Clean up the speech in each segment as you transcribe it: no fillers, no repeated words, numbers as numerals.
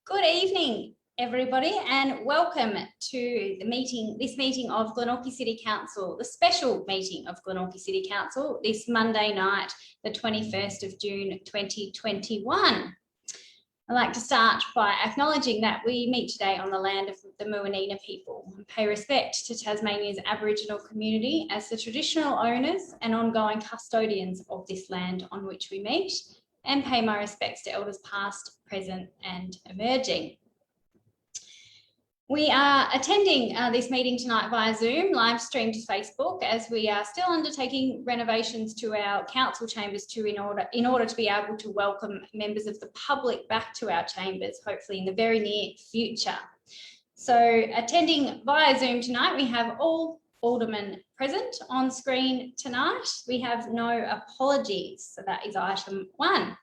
Good evening, everybody, and welcome to this meeting of Glenorchy City Council, the special meeting of Glenorchy City Council this Monday night, the 21st of June 2021. I'd like to start by acknowledging that we meet today on the land of the Muwinina people and pay respect to Tasmania's Aboriginal community as the traditional owners and ongoing custodians of this land on which we meet, and pay my respects to elders past, present and emerging. We are attending this meeting tonight via Zoom, live streamed to Facebook, as we are still undertaking renovations to our council chambers in order to be able to welcome members of the public back to our chambers, hopefully in the very near future. So attending via Zoom tonight, we have all aldermen present on screen tonight. We have no apologies, so that is item 1.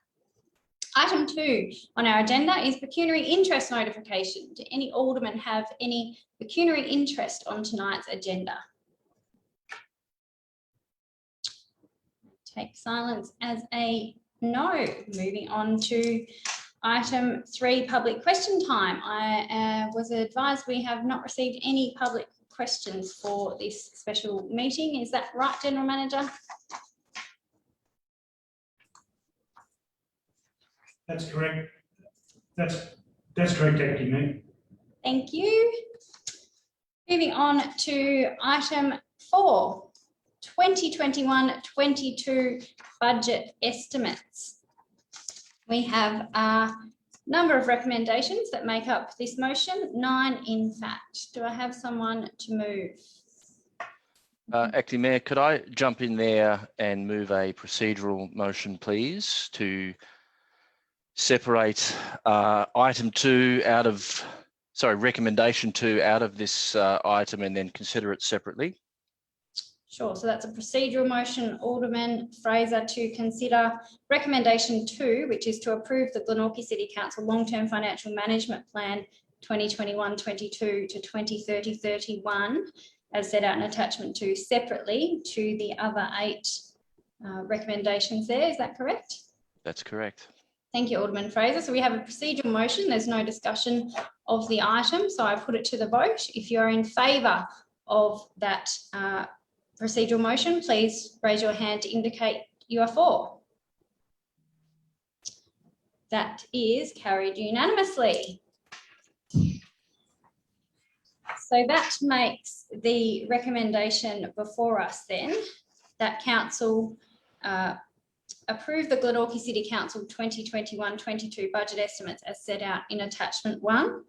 Item 2 on our agenda is pecuniary interest notification. Do any aldermen have any pecuniary interest on tonight's agenda? Take silence as a no. Moving on to item 3, public question time. I was advised we have not received any public questions for this special meeting. Is that right, General Manager? That's correct. That's correct, Deputy Mayor. Thank you. Moving on to item 4, 2021-22 budget estimates. We have a number of recommendations that make up this motion, 9 in fact. Do I have someone to move? Acting Mayor, could I jump in there and move a procedural motion, please, to separate recommendation 2 out of this item and then consider it separately? Sure, so that's a procedural motion, Alderman Fraser, to consider recommendation 2, which is to approve the Glenorchy City Council Long-Term Financial Management Plan 2021-22 to 2030-31, as set out in attachment 2, separately to the other 8 recommendations there. Is that correct? That's correct. Thank you, Alderman Fraser. So we have a procedural motion. There's no discussion of the item, so I put it to the vote. If you're in favour of that procedural motion, please raise your hand to indicate you are for. That is carried unanimously. So that makes the recommendation before us then that Council approve the Glenorchy City Council 2021-22 budget estimates as set out in attachment 1,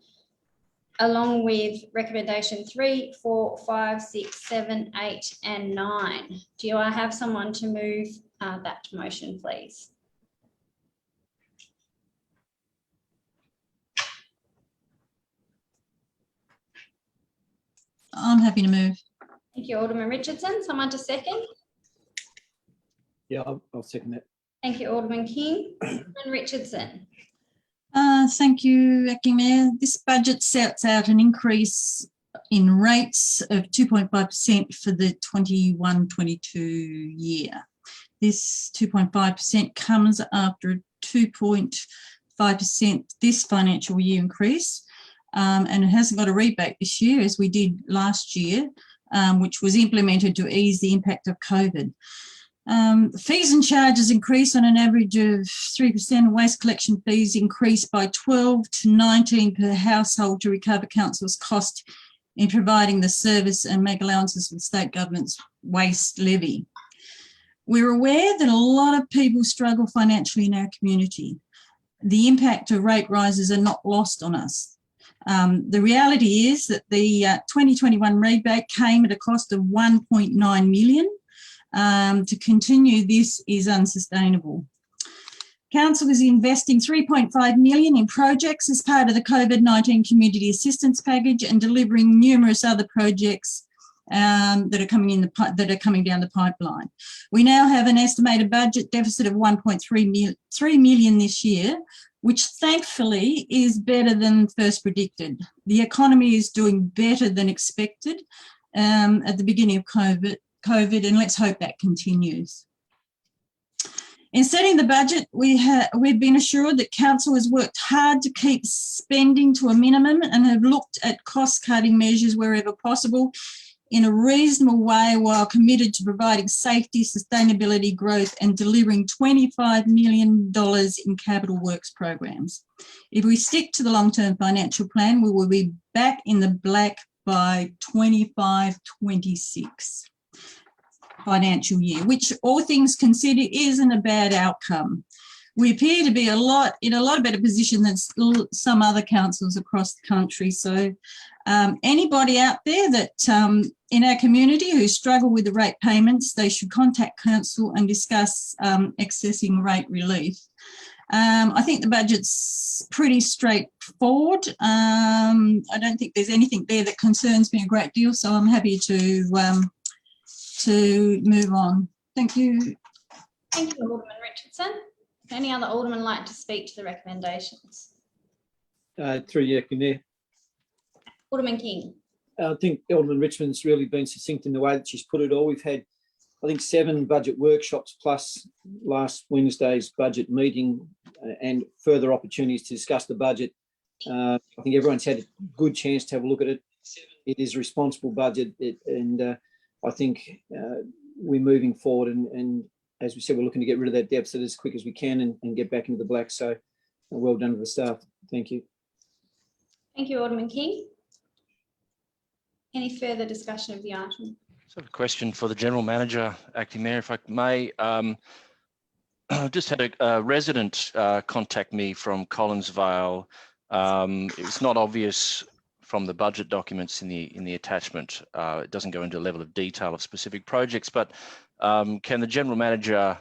along with recommendation 3, 4, 5, 6, 7, 8 and 9. Do I have someone to move that motion, please? I'm happy to move. Thank you, Alderman Richardson. Someone to second? Yeah, I'll second that. Thank you, Alderman King. Alderman Richardson. Thank you, Acting Mayor. This budget sets out an increase in rates of 2.5% for the 21-22 year. This 2.5% comes after a 2.5% this financial year increase, and it hasn't got a rebate this year as we did last year, which was implemented to ease the impact of COVID. Fees and charges increase on an average of 3%. Waste collection fees increase by 12 to 19 per household to recover council's cost in providing the service and make allowances for the state government's waste levy. We're aware that a lot of people struggle financially in our community. The impact of rate rises are not lost on us. The reality is that the 2021 rebate came at a cost of $1.9 million. To continue this is unsustainable. Council is investing $3.5 million in projects as part of the COVID-19 community assistance package and delivering numerous other projects that are coming down the pipeline. We now have an estimated budget deficit of $1.3 million this year, which thankfully is better than first predicted. The economy is doing better than expected at the beginning of COVID, and let's hope that continues. In setting the budget, we've been assured that council has worked hard to keep spending to a minimum and have looked at cost-cutting measures wherever possible in a reasonable way while committed to providing safety, sustainability, growth and delivering $25 million in capital works programs. If we stick to the long-term financial plan, we will be back in the black by 25-26 financial year, which all things considered isn't a bad outcome. We appear to be in a lot better position than some other councils across the country. So anybody out there that in our community who struggle with the rate payments, they should contact council and discuss accessing rate relief. I think the budget's pretty straightforward. I don't think there's anything there that concerns me a great deal, so I'm happy to move on. Thank you. Thank you, Alderman Richardson. Would any other alderman like to speak to the recommendations? Through you, Acting Mayor. Alderman King. I think Alderman Richmond's really been succinct in the way that she's put it all. We've had, I think, 7 budget workshops plus last Wednesday's budget meeting and further opportunities to discuss the budget. I think everyone's had a good chance to have a look at it. It is a responsible budget, and I think we're moving forward and as we said, we're looking to get rid of that deficit as quick as we can and get back into the black. So well done to the staff. Thank you. Thank you, Alderman King. Any further discussion of the item? So a question for the General Manager, Acting Mayor, if I may. I just had a resident contact me from Collinsvale. It's not obvious from the budget documents in the attachment. It doesn't go into a level of detail of specific projects, but can the General Manager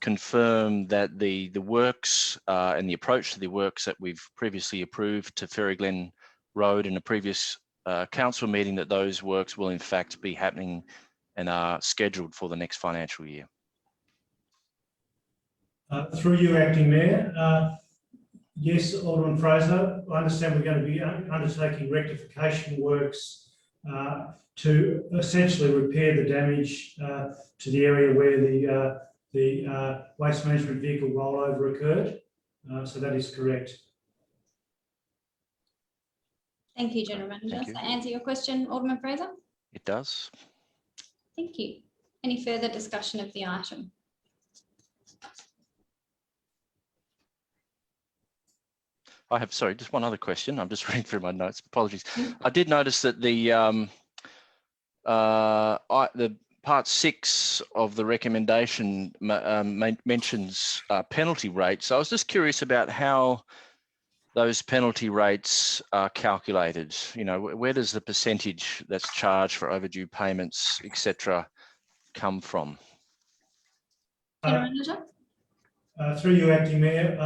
confirm that the works and the approach to the works that we've previously approved to Ferry Glen Road in a previous council meeting, that those works will in fact be happening and are scheduled for the next financial year? Through you, Acting Mayor. Yes, Alderman Fraser, I understand we're going to be undertaking rectification works to essentially repair the damage to the area where the waste management vehicle rollover occurred. So that is correct. Thank you, General Manager. Does that answer your question, Alderman Fraser? It does. Thank you. Any further discussion of the item? I have, sorry, just one other question. I'm just reading through my notes. Apologies. I did notice that the part 6 of the recommendation mentions penalty rates. So I was just curious about how those penalty rates are calculated. You know, where does the percentage that's charged for overdue payments, etc., come from? General Manager? Through you, Acting Mayor.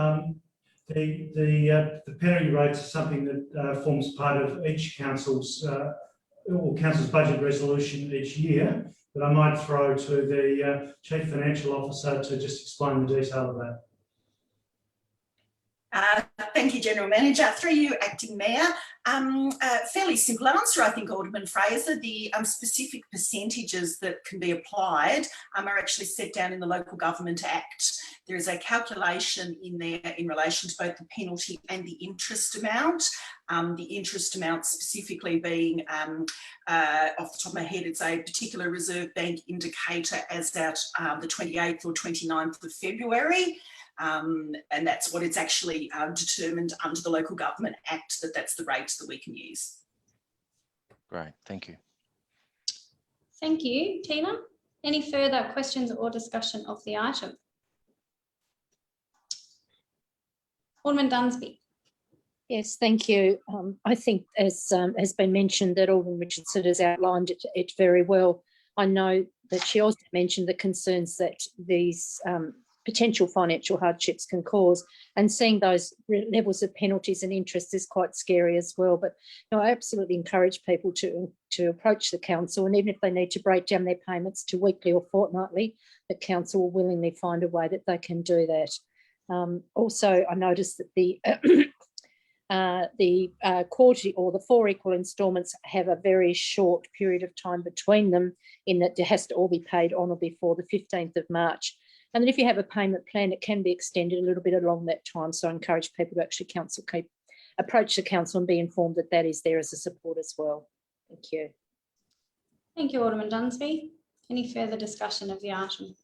The penalty rates are something that forms part of each council's budget resolution each year. But I might throw to the Chief Financial Officer to just explain the detail of that. Thank you, General Manager. Through you, Acting Mayor. Fairly simple answer, I think, Alderman Fraser. The specific percentages that can be applied are actually set down in the Local Government Act. There is a calculation in there in relation to both the penalty and the interest amount. The interest amount specifically being, off the top of my head, it's a particular Reserve Bank indicator as at the 28th or 29th of February. And that's what it's actually determined under the Local Government Act, that's the rate that we can use. Great, thank you. Thank you, Tina. Any further questions or discussion of the item? Alderman Dunsby. Yes, thank you. I think, as has been mentioned, that Alderman Richardson has outlined it very well. I know that she also mentioned the concerns that these potential financial hardships can cause, and seeing those levels of penalties and interest is quite scary as well. But you know, I absolutely encourage people to approach the council, and even if they need to break down their payments to weekly or fortnightly, the council will willingly find a way that they can do that. Also, I noticed that the quarterly or the 4 equal instalments have a very short period of time between them, in that it has to all be paid on or before the 15th of March. And then if you have a payment plan, it can be extended a little bit along that time. So I encourage people to actually approach the council and be informed that that is there as a support as well. Thank you. Thank you, Alderman Dunsby. Any further discussion of the item?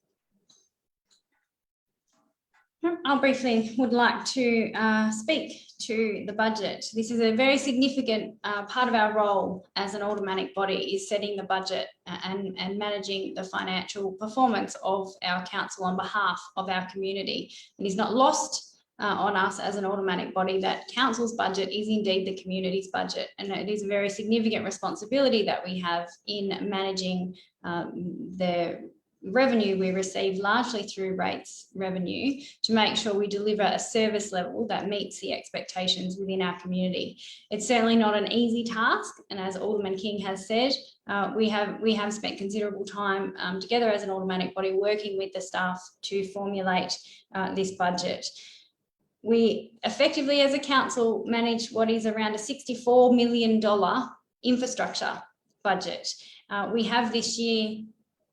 I briefly would like to speak to the budget. This is a very significant part of our role as an aldermanic body, is setting the budget and managing the financial performance of our council on behalf of our community. It is not lost on us as an aldermanic body that council's budget is indeed the community's budget, and it is a very significant responsibility that we have in managing the revenue we receive largely through rates revenue to make sure we deliver a service level that meets the expectations within our community. It's certainly not an easy task, and as Alderman King has said, we have spent considerable time together as an aldermanic body working with the staff to formulate this budget. We effectively as a council manage what is around a $64 million infrastructure budget. We have this year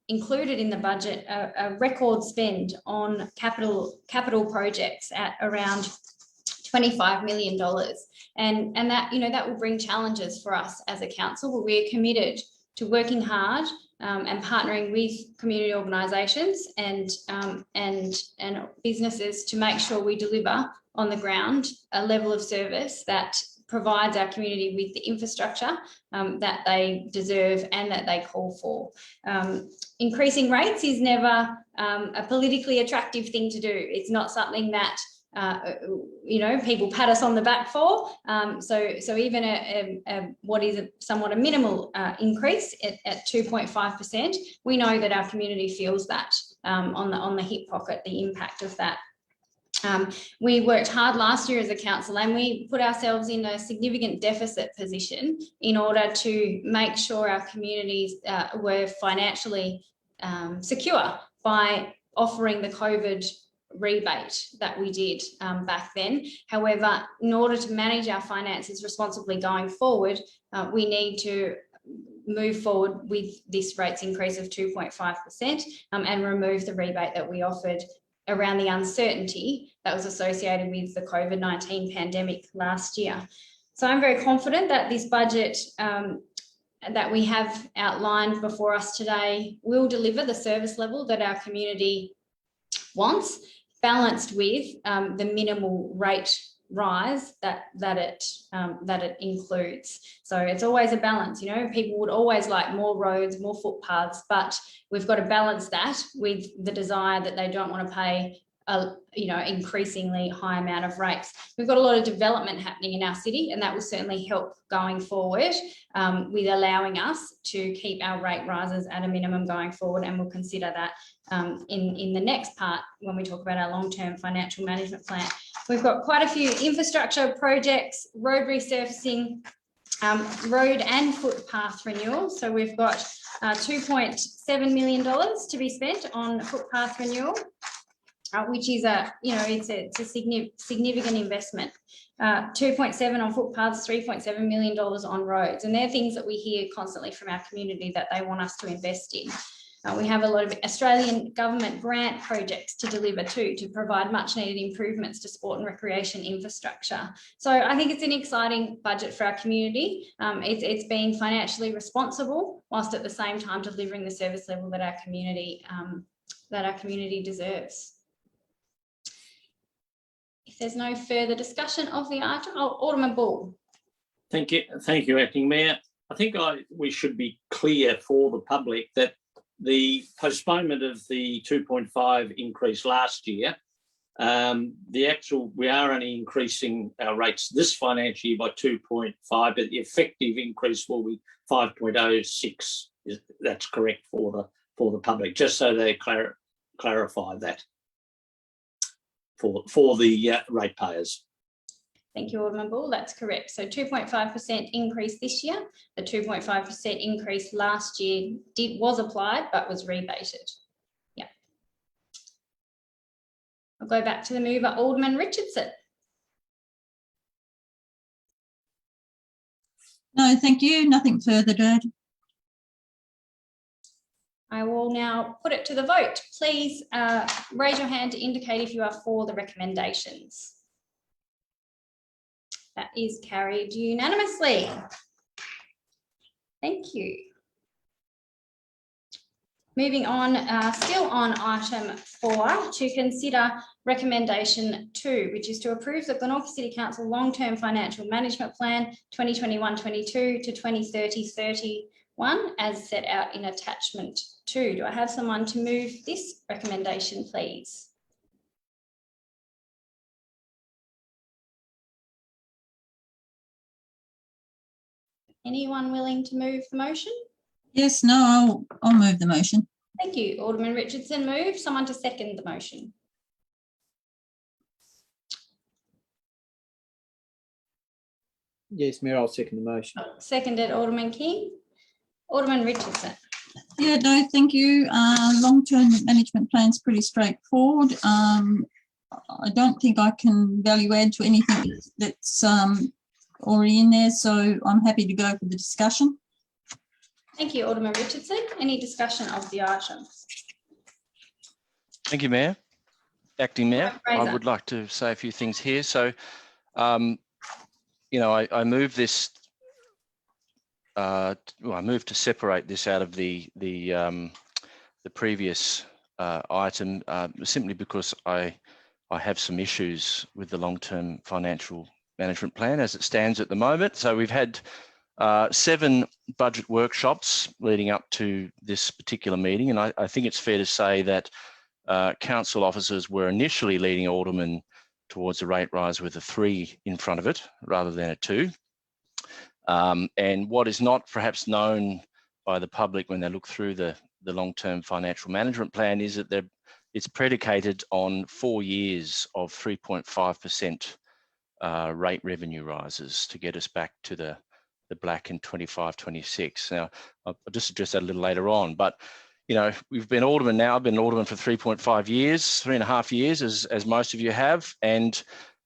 included in the budget a record spend on capital projects at around $25 million. And that, that will bring challenges for us as a council, but we're committed to working hard and partnering with community organisations and businesses to make sure we deliver on the ground a level of service that provides our community with the infrastructure that they deserve and that they call for. Increasing rates is never a politically attractive thing to do. It's not something that people pat us on the back for. So even what is somewhat a minimal increase at 2.5%, we know that our community feels that on the hip pocket, the impact of that. We worked hard last year as a council, and we put ourselves in a significant deficit position in order to make sure our communities were financially secure by offering the COVID rebate that we did back then. However, in order to manage our finances responsibly going forward, we need to move forward with this rates increase of 2.5% and remove the rebate that we offered around the uncertainty that was associated with the COVID-19 pandemic last year. So I'm very confident that this budget that we have outlined before us today will deliver the service level that our community wants, balanced with the minimal rate rise that it includes. So it's always a balance. People would always like more roads, more footpaths, but we've got to balance that with the desire that they don't want to pay increasingly high amount of rates. We've got a lot of development happening in our city, and that will certainly help going forward with allowing us to keep our rate rises at a minimum going forward, and we'll consider that in the next part when we talk about our long-term financial management plan. We've got quite a few infrastructure projects, road resurfacing, road and footpath renewal. So we've got $2.7 million to be spent on footpath renewal, which is it's a significant investment. 2.7 on footpaths, $3.7 million on roads, and they're things that we hear constantly from our community that they want us to invest in. We have a lot of Australian government grant projects to deliver too, to provide much needed improvements to sport and recreation infrastructure. So I think it's an exciting budget for our community. It's being financially responsible whilst at the same time delivering the service level that our community deserves. If there's no further discussion of the item, Alderman Bull. Thank you, Acting Mayor. I think we should be clear for the public that the postponement of the 2.5 increase last year, we are only increasing our rates this financial year by 2.5, but the effective increase will be 5.06. That's correct for the public, just so they clarify that for the ratepayers. Thank you, Alderman Bull. That's correct. So 2.5% increase this year. The 2.5% increase last year was applied but was rebated. Yeah. I'll go back to the mover, Alderman Richardson. No, thank you. Nothing further to add. I will now put it to the vote. Please raise your hand to indicate if you are for the recommendations. That is carried unanimously. Thank you. Moving on, still on item 4, to consider recommendation 2, which is to approve the Glenorchy City Council Long-Term Financial Management Plan 2021-22 to 2030-31 as set out in attachment 2. Do I have someone to move this recommendation, please? Anyone willing to move the motion? Yes, no, I'll move the motion. Thank you. Alderman Richardson move. Someone to second the motion. Yes, Mayor, I'll second the motion. Seconded Alderman King. Alderman Richardson. Yeah, no, thank you. Long-term management plan's pretty straightforward. I don't think I can value add to anything that's already in there, so I'm happy to go for the discussion. Thank you, Alderman Richardson. Any discussion of the item? Thank you, Mayor. Acting Mayor, Fraser. I would like to say a few things here. So, you know, I move this. Well, I move to separate this out of the previous item simply because I have some issues with the long-term financial management plan as it stands at the moment. So we've had 7 budget workshops leading up to this particular meeting, and I think it's fair to say that council officers were initially leading aldermen towards a rate rise with a 3 in front of it rather than a 2. And what is not perhaps known by the public when they look through the long-term financial management plan is that it's predicated on 4 years of 3.5% rate revenue rises to get us back to the black in 25-26. Now, I'll just address that a little later on, but you know, we've been aldermen now. I've been alderman for 3.5 years, 3.5 years, as most of you have, and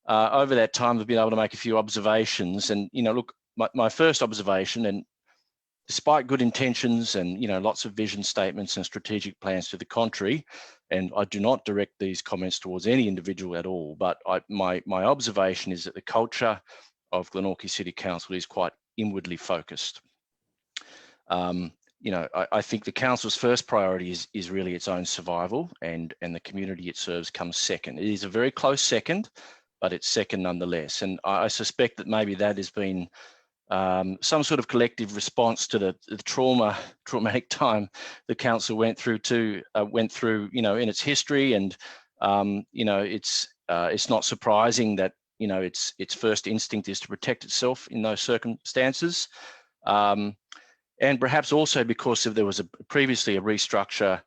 over that time, I've been able to make a few observations. And you know, look, my first observation, and despite good intentions and you know lots of vision statements and strategic plans to the contrary, and I do not direct these comments towards any individual at all, but my observation is that the culture of Glenorchy City Council is quite inwardly focused. You know, I think the council's first priority is really its own survival, and the community it serves comes second. It is a very close second, but it's second nonetheless. And I suspect that maybe that has been some sort of collective response to the traumatic time the council went through, you know, in its history. And you know, it's not surprising that you know its first instinct is to protect itself in those circumstances. And perhaps also because there was previously a restructure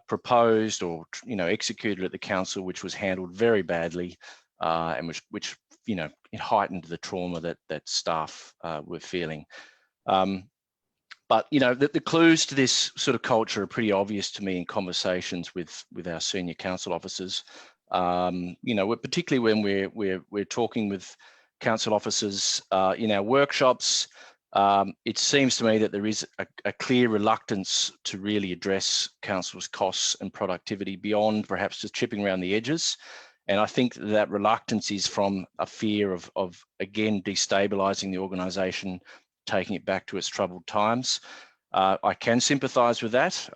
proposed or you know executed at the council, which was handled very badly, and which you know it heightened the trauma that staff were feeling. But you know the clues to this sort of culture are pretty obvious to me in conversations with our senior council officers. You know, particularly when we're talking with council officers in our workshops. It seems to me that there is a clear reluctance to really address council's costs and productivity beyond perhaps just chipping around the edges. And I think that reluctance is from a fear of again, destabilising the organisation, taking it back to its troubled times. I can sympathise with that,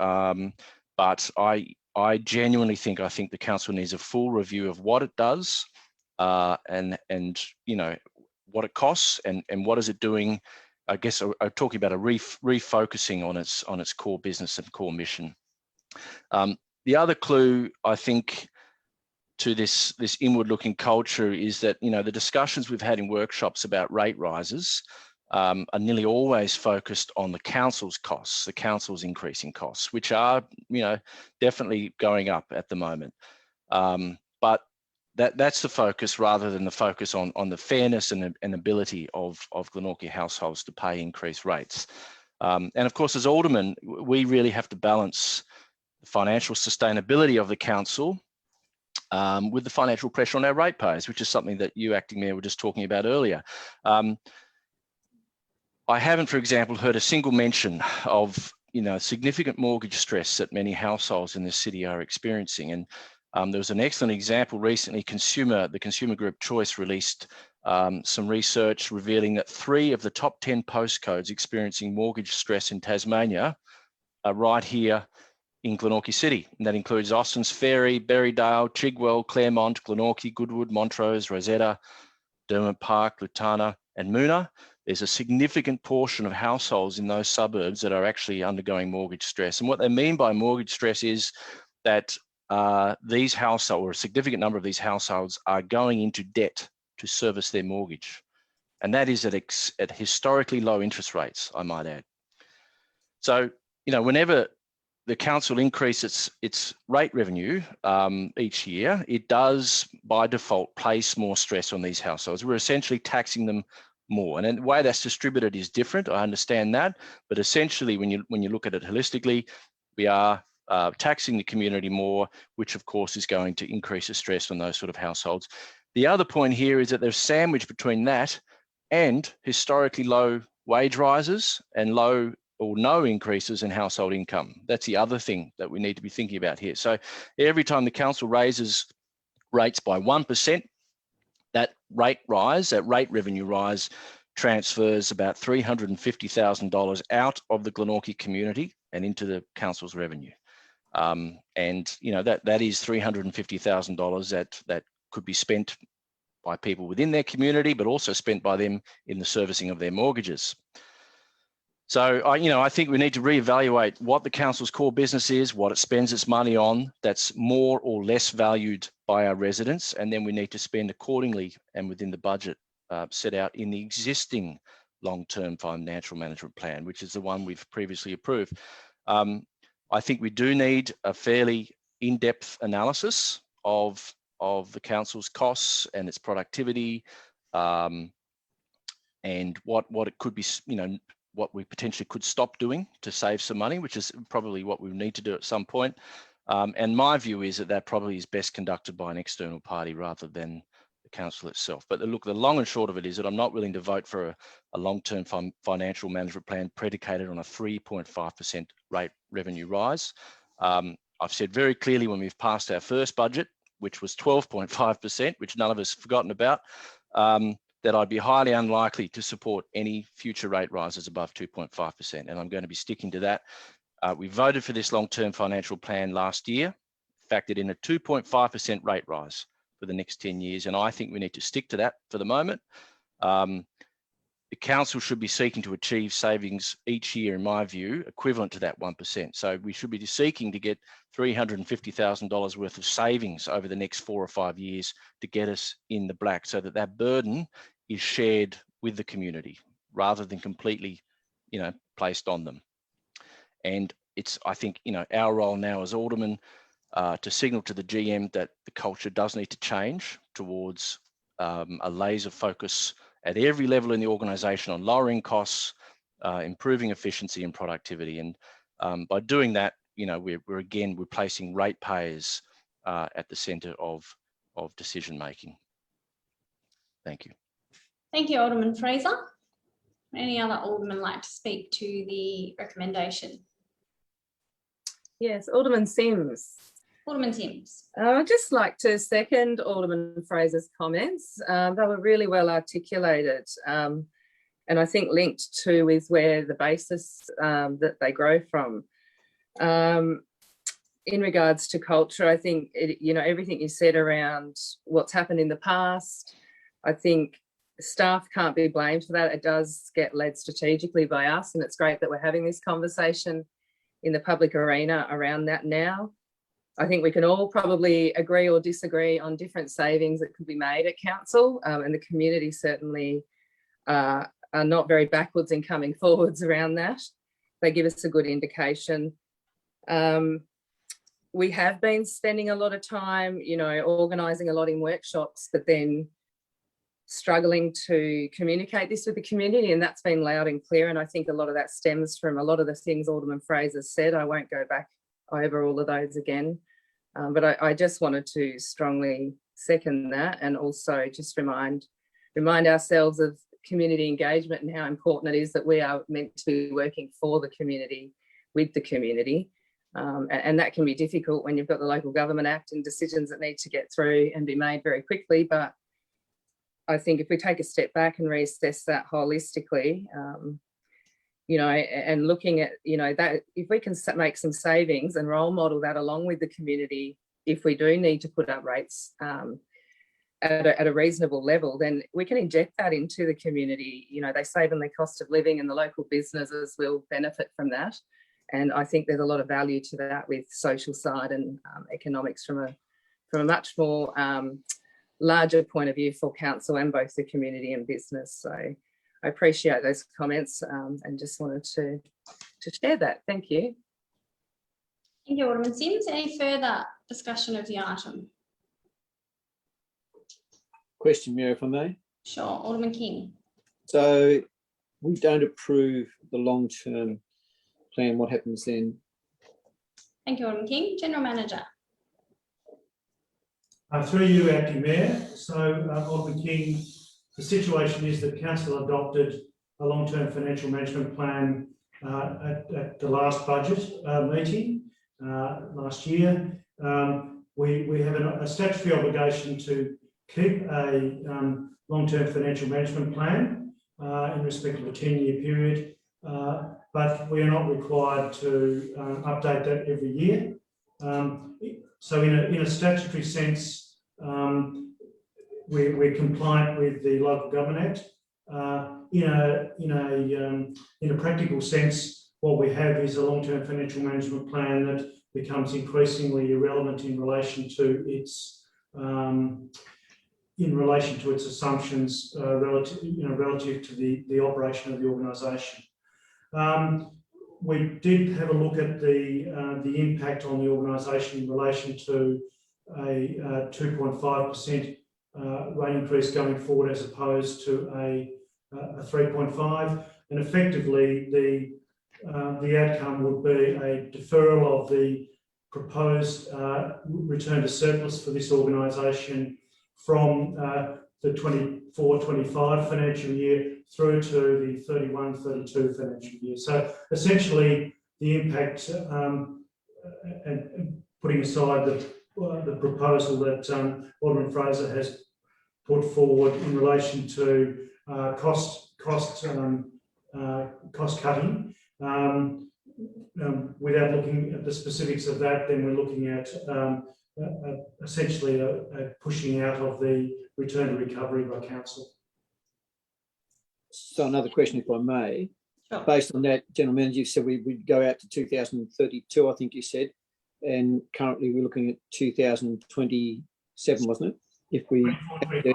but I genuinely think the council needs a full review of what it does and you know, what it costs and what is it doing. I guess I'm talking about a refocusing on its core business and core mission. The other clue, I think, to this inward-looking culture is that you know the discussions we've had in workshops about rate rises are nearly always focused on the council's costs, the council's increasing costs, which are you know definitely going up at the moment. But that's the focus rather than the focus on the fairness and ability of Glenorchy households to pay increased rates. And of course, as aldermen, we really have to balance the financial sustainability of the council with the financial pressure on our ratepayers, which is something that you, Acting Mayor, were just talking about earlier. I haven't, for example, heard a single mention of significant mortgage stress that many households in this city are experiencing. And there was an excellent example recently. The consumer group Choice released some research revealing that 3 of the top 10 postcodes experiencing mortgage stress in Tasmania are right here in Glenorchy City. And that includes Austin's Ferry, Berrydale, Chigwell, Claremont, Glenorchy, Goodwood, Montrose, Rosetta, Dermot Park, Lutana, and Moona. There's a significant portion of households in those suburbs that are actually undergoing mortgage stress. And what they mean by mortgage stress is that these households, or a significant number of these households, are going into debt to service their mortgage. And that is at historically low interest rates, I might add. So, whenever the council increases its rate revenue each year, it does by default place more stress on these households. We're essentially taxing them more, and the way that's distributed is different. I understand that, but essentially, when you look at it holistically, we are taxing the community more, which of course is going to increase the stress on those sort of households. The other point here is that there's sandwiched between that and historically low wage rises and low or no increases in household income. That's the other thing that we need to be thinking about here. So every time the council raises rates by 1%, that rate revenue rise transfers about $350,000 out of the Glenorchy community and into the council's revenue. And that is $350,000 that could be spent by people within their community, but also spent by them in the servicing of their mortgages. So I think we need to reevaluate what the council's core business is, what it spends its money on that's more or less valued by our residents, and then we need to spend accordingly and within the budget set out in the existing long-term financial management plan, which is the one we've previously approved. I think we do need a fairly in-depth analysis of the council's costs and its productivity, and what it could be, what we potentially could stop doing to save some money, which is probably what we need to do at some point. And my view is that probably is best conducted by an external party rather than the council itself. But look, the long and short of it is that I'm not willing to vote for a long-term financial management plan predicated on a 3.5% rate revenue rise. I've said very clearly when we've passed our first budget, which was 12.5%, which none of us have forgotten about, that I'd be highly unlikely to support any future rate rises above 2.5%. And I'm going to be sticking to that. We voted for this long-term financial plan last year, factored in a 2.5% rate rise for the next 10 years. And I think we need to stick to that for the moment. The council should be seeking to achieve savings each year, in my view, equivalent to that 1%. So we should be seeking to get $350,000 worth of savings over the next 4 or 5 years to get us in the black, so that burden is shared with the community rather than completely, placed on them. And it's, I think, our role now as aldermen to signal to the GM that the culture does need to change towards a laser focus at every level in the organisation on lowering costs, improving efficiency and productivity. And by doing that, we're placing ratepayers at the centre of decision making. Thank you. Thank you, Alderman Fraser. Any other alderman like to speak to the recommendation? Yes, Alderman Sims. Alderman Sims. I'd just like to second Alderman Fraser's comments. They were really well articulated, and I think linked to is where the basis that they grow from. In regards to culture, I think everything you said around what's happened in the past, I think staff can't be blamed for that. It does get led strategically by us, and it's great that we're having this conversation in the public arena around that now. I think we can all probably agree or disagree on different savings that could be made at council, and the community certainly are not very backwards in coming forwards around that. They give us a good indication. We have been spending a lot of time, organising a lot in workshops, but then struggling to communicate this with the community, and that's been loud and clear. And I think a lot of that stems from a lot of the things Alderman Fraser said. I won't go back over all of those again, but I just wanted to strongly second that, and also just remind ourselves of community engagement and how important it is that we are meant to be working for the community with the community. And that can be difficult when you've got the Local Government Act and decisions that need to get through and be made very quickly. But I think if we take a step back and reassess that holistically, you know, and looking at, you know, that if we can make some savings and role model that along with the community, if we do need to put up rates at a reasonable level, then we can inject that into the community. You know, they save on their cost of living and the local businesses will benefit from that. And I think there's a lot of value to that with social side and economics from a much more larger point of view for council and both the community and business. So I appreciate those comments and just wanted to share that. Thank you. Thank you, Alderman Sims. Any further discussion of the item? Question, Mayor, if I may. Sure, Alderman King. So we don't approve the long-term plan. What happens then? Thank you, Alderman King. General Manager. Through you, Acting Mayor. So, Alderman King, the situation is that Council adopted a long-term financial management plan at the last budget meeting last year. We have a statutory obligation to keep a long-term financial management plan in respect of a 10-year period, but we are not required to update that every year. So in a statutory sense, we're compliant with the Local Government Act. In a practical sense, what we have is a long-term financial management plan that becomes increasingly irrelevant in relation to its assumptions relative to the operation of the organisation. We did have a look at the impact on the organisation in relation to a 2.5% rate increase going forward as opposed to a 3.5%, and effectively the outcome would be a deferral of the proposed return to surplus for this organisation from the 24-25 financial year through to the 31-32 financial year. So essentially the impact, and putting aside the proposal that Alderman Fraser has put forward in relation to cost cutting, without looking at the specifics of that, then we're looking at essentially a pushing out of the return to recovery by council. So another question, if I may. Sure. Based on that, General Manager, you said we'd go out to 2032, I think you said, and currently we're looking at 2027, wasn't it? If we the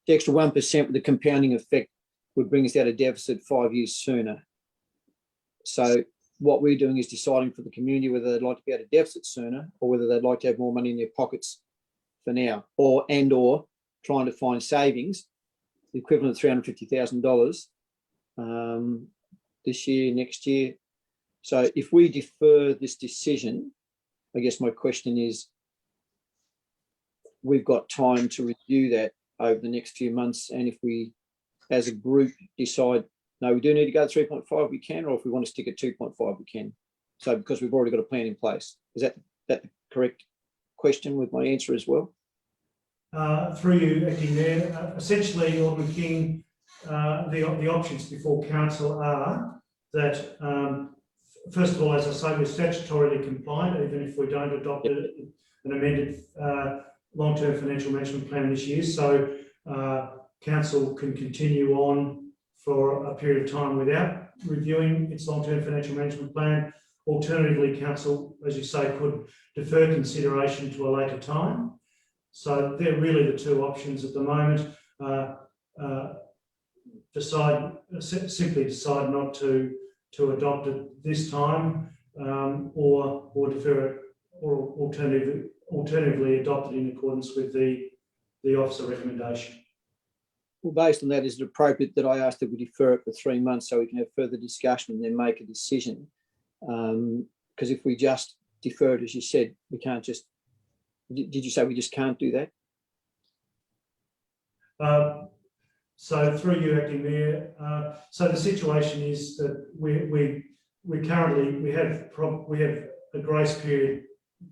extra 1% with the compounding effect would bring us out of deficit 5 years sooner. So what we're doing is deciding for the community whether they'd like to be out of deficit sooner or whether they'd like to have more money in their pockets for now, or trying to find savings, the equivalent of $350,000 this year, next year. So if we defer this decision, I guess my question is, we've got time to review that over the next few months, and if we, as a group, decide, no, we do need to go to 3.5, we can, or if we want to stick at 2.5, we can. So because we've already got a plan in place. Is that the correct question with my answer as well? Through you, Acting Mayor, essentially, Alderman King, the options before council are that, first of all, as I say, we're statutorily compliant, even if we don't adopt an amended long-term financial management plan this year. So council can continue on for a period of time without reviewing its long-term financial management plan. Alternatively, council, as you say, could defer consideration to a later time. So they're really the two options at the moment. Simply decide not to adopt it this time, or defer it, or alternatively adopt it in accordance with the officer recommendation. Well, based on that, is it appropriate that I ask that we defer it for 3 months so we can have further discussion and then make a decision? Because if we just defer it, as you said, we can't just. Did you say we just can't do that? So through you, Acting Mayor, so the situation is that we we have a grace period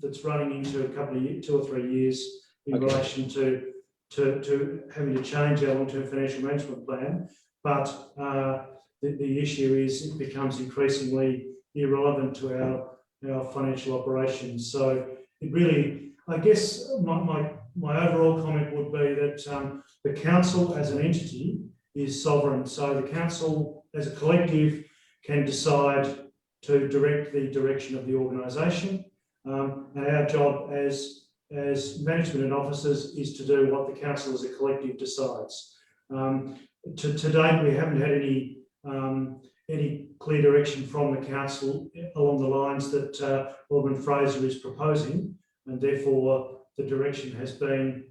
that's running into a couple of 2 or 3 years in Okay. relation to having to change our long-term financial management plan. But the issue is it becomes increasingly irrelevant to our financial operations. So it really, I guess my overall comment would be that the council as an entity is sovereign. So the council as a collective can decide to direct the direction of the organisation. And our job as management and officers is to do what the council as a collective decides. To date, we haven't had any clear direction from the council along the lines that Alderman Fraser is proposing, and therefore the direction has been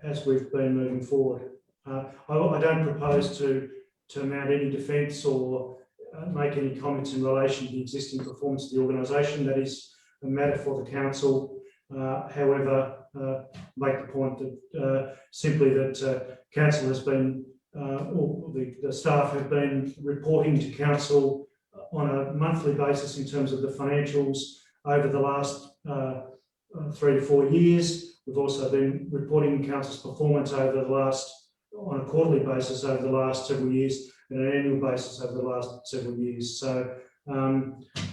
as we've been moving forward. I don't propose to mount any defence or make any comments in relation to the existing performance of the organisation. That is a matter for the council. However, make the point that simply that council has been, or the staff have been reporting to council on a monthly basis in terms of the financials over the last 3 to 4 years. We've also been reporting council's performance on a quarterly basis over the last several years, and an annual basis over the last several years. So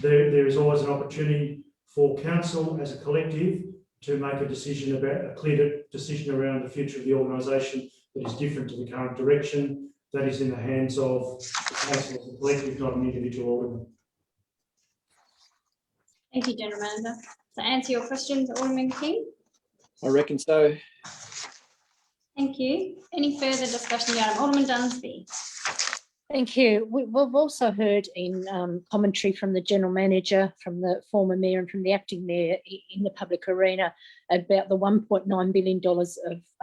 there is always an opportunity for council as a collective to make a clear decision around the future of the organisation that is different to the current direction. That is in the hands of the council as a collective, not an individual alderman. Thank you, General Manager. To answer your questions, Alderman King. I reckon so. Thank you. Any further discussion on the item? Alderman Dunsby. Thank you. We've also heard in commentary from the General Manager, from the former Mayor and from the Acting Mayor in the public arena about the $1.9 billion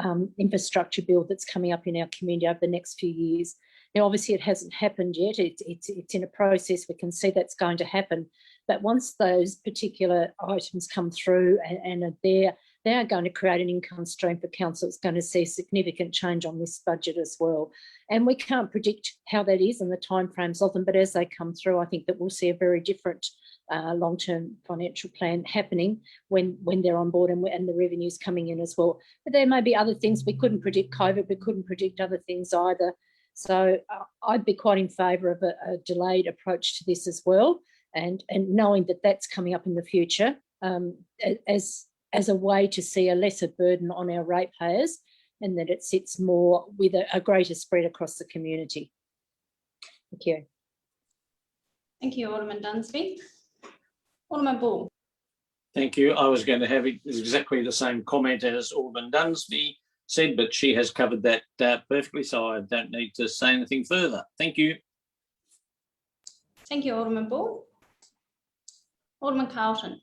of infrastructure bill that's coming up in our community over the next few years. Now, obviously, it hasn't happened yet. It's in a process. We can see that's going to happen. But once those particular items come through and are there, they are going to create an income stream for council. It's going to see significant change on this budget as well. And we can't predict how that is and the timeframes of them, but as they come through, I think that we'll see a very different long-term financial plan happening when they're on board and the revenues coming in as well. But there may be other things. We couldn't predict COVID, we couldn't predict other things either. So I'd be quite in favour of a delayed approach to this as well, and knowing that that's coming up in the future as a way to see a lesser burden on our ratepayers, and that it sits more with a greater spread across the community. Thank you. Thank you, Alderman Dunsby. Alderman Bull. Thank you. I was going to have exactly the same comment as Alderman Dunsby said, but she has covered that perfectly, so I don't need to say anything further. Thank you. Thank you, Alderman Bull. Alderman Carlton.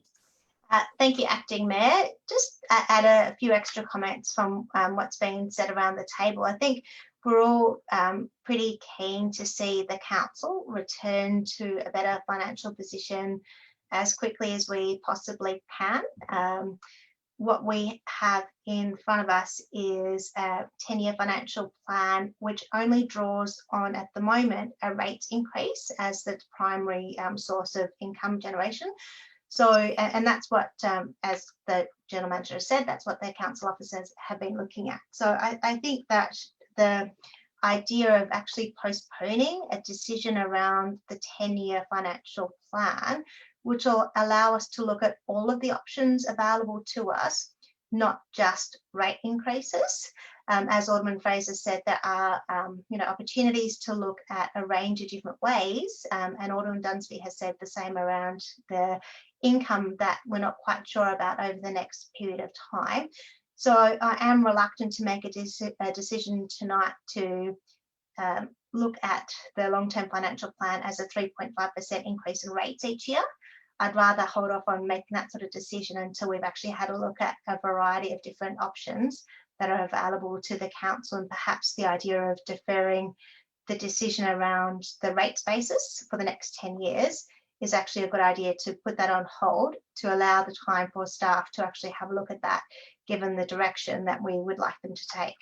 Thank you, Acting Mayor. Just add a few extra comments from what's been said around the table. I think we're all pretty keen to see the council return to a better financial position as quickly as we possibly can. What we have in front of us is a 10-year financial plan, which only draws on, at the moment, a rate increase as the primary source of income generation. So, and that's what, as the General Manager has said, that's what their council officers have been looking at. So I think that the idea of actually postponing a decision around the 10-year financial plan, which will allow us to look at all of the options available to us, not just rate increases. As Alderman Fraser said, there are opportunities to look at a range of different ways, and Alderman Dunsby has said the same around the income that we're not quite sure about over the next period of time. So I am reluctant to make a decision tonight to look at the long-term financial plan as a 3.5% increase in rates each year. I'd rather hold off on making that sort of decision until we've actually had a look at a variety of different options that are available to the council, and perhaps the idea of deferring the decision around the rates basis for the next 10 years is actually a good idea, to put that on hold to allow the time for staff to actually have a look at that, given the direction that we would like them to take.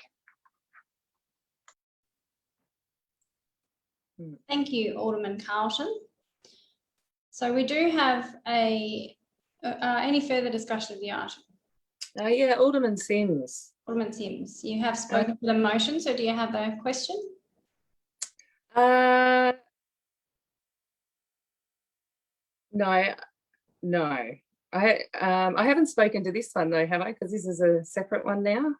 Thank you, Alderman Carlton. So we do have any further discussion of the item? Yeah, Alderman Sims. Alderman Sims, you have spoken to the motion, so do you have a question? No. I haven't spoken to this one though, have I? Because this is a separate one now.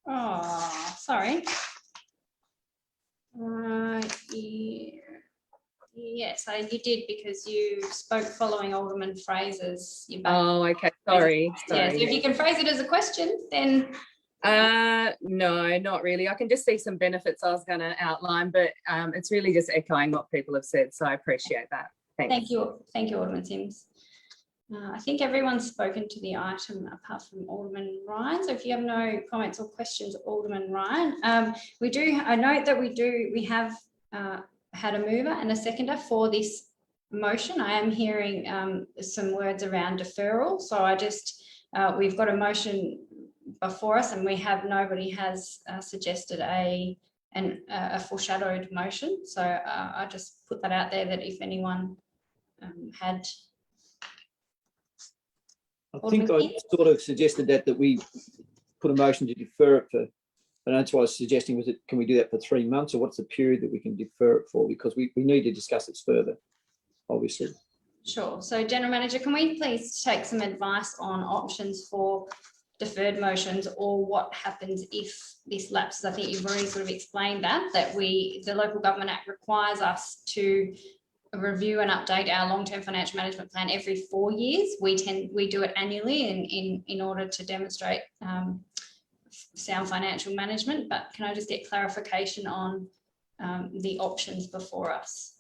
Oh, sorry. Yes, you did, because you spoke following Alderman Fraser's. Oh, okay. Sorry. Yeah, so if you can phrase it as a question, then. No, not really. I can just see some benefits I was going to outline, but it's really just echoing what people have said. So I appreciate that. Thanks. Thank you, Alderman Sims. I think everyone's spoken to the item apart from Alderman Ryan. So if you have no comments or questions, Alderman Ryan, I note that we have had a mover and a seconder for this motion. I am hearing some words around deferral. So we've got a motion before us, and nobody has suggested a foreshadowed motion. So I just put that out there, that if anyone had. I think I sort of suggested that we put a motion to defer it for, and that's what I was suggesting, was can we do that for 3 months, or what's the period that we can defer it for? Because we need to discuss this further, obviously. Sure. So, General Manager, can we please take some advice on options for deferred motions, or what happens if this lapses? I think you've already sort of explained that the Local Government Act requires us to review and update our long-term financial management plan every 4 years. We do it annually in order to demonstrate sound financial management. But can I just get clarification on the options before us,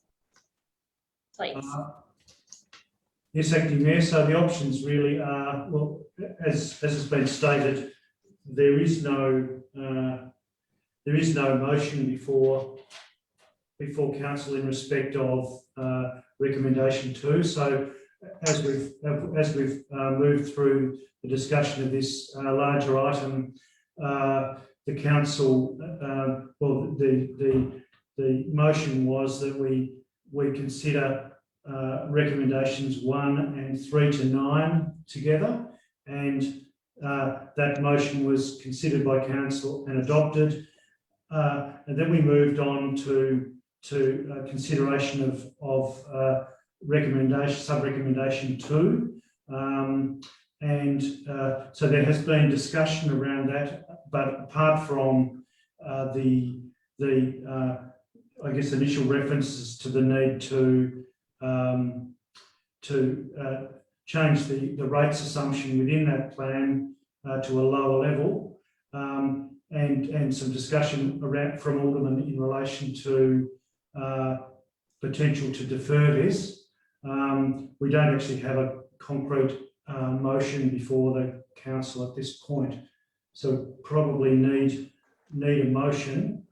please? Yes, Acting Mayor. So the options really are, well, as has been stated, there is no motion before council in respect of recommendation 2. So as we've moved through the discussion of this larger item, the council, the motion was that we consider recommendations 1 and 3 to 9 together, and that motion was considered by council and adopted. And then we moved on to consideration of sub-recommendation 2. So there has been discussion around that, but apart from I guess initial references to the need to change the rates assumption within that plan to a lower level, and some discussion from Alderman in relation to potential to defer this. We don't actually have a concrete motion before the council at this point, so probably need a motion,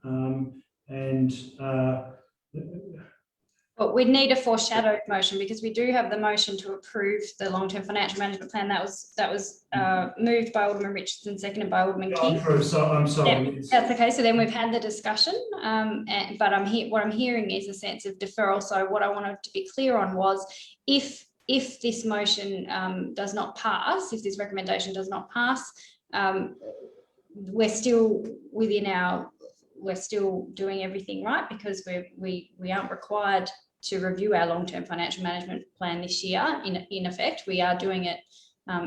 But we'd need a foreshadowed motion, because we do have the motion to approve the long-term financial management plan that was moved by Alderman Richardson, seconded by Alderman King. I'm sorry. Yeah, that's okay. So then we've had the discussion, but what I'm hearing is a sense of deferral. So what I wanted to be clear on was, if this motion does not pass, if this recommendation does not pass, we're still doing everything right, because we aren't required to review our long-term financial management plan this year. In effect, we are doing it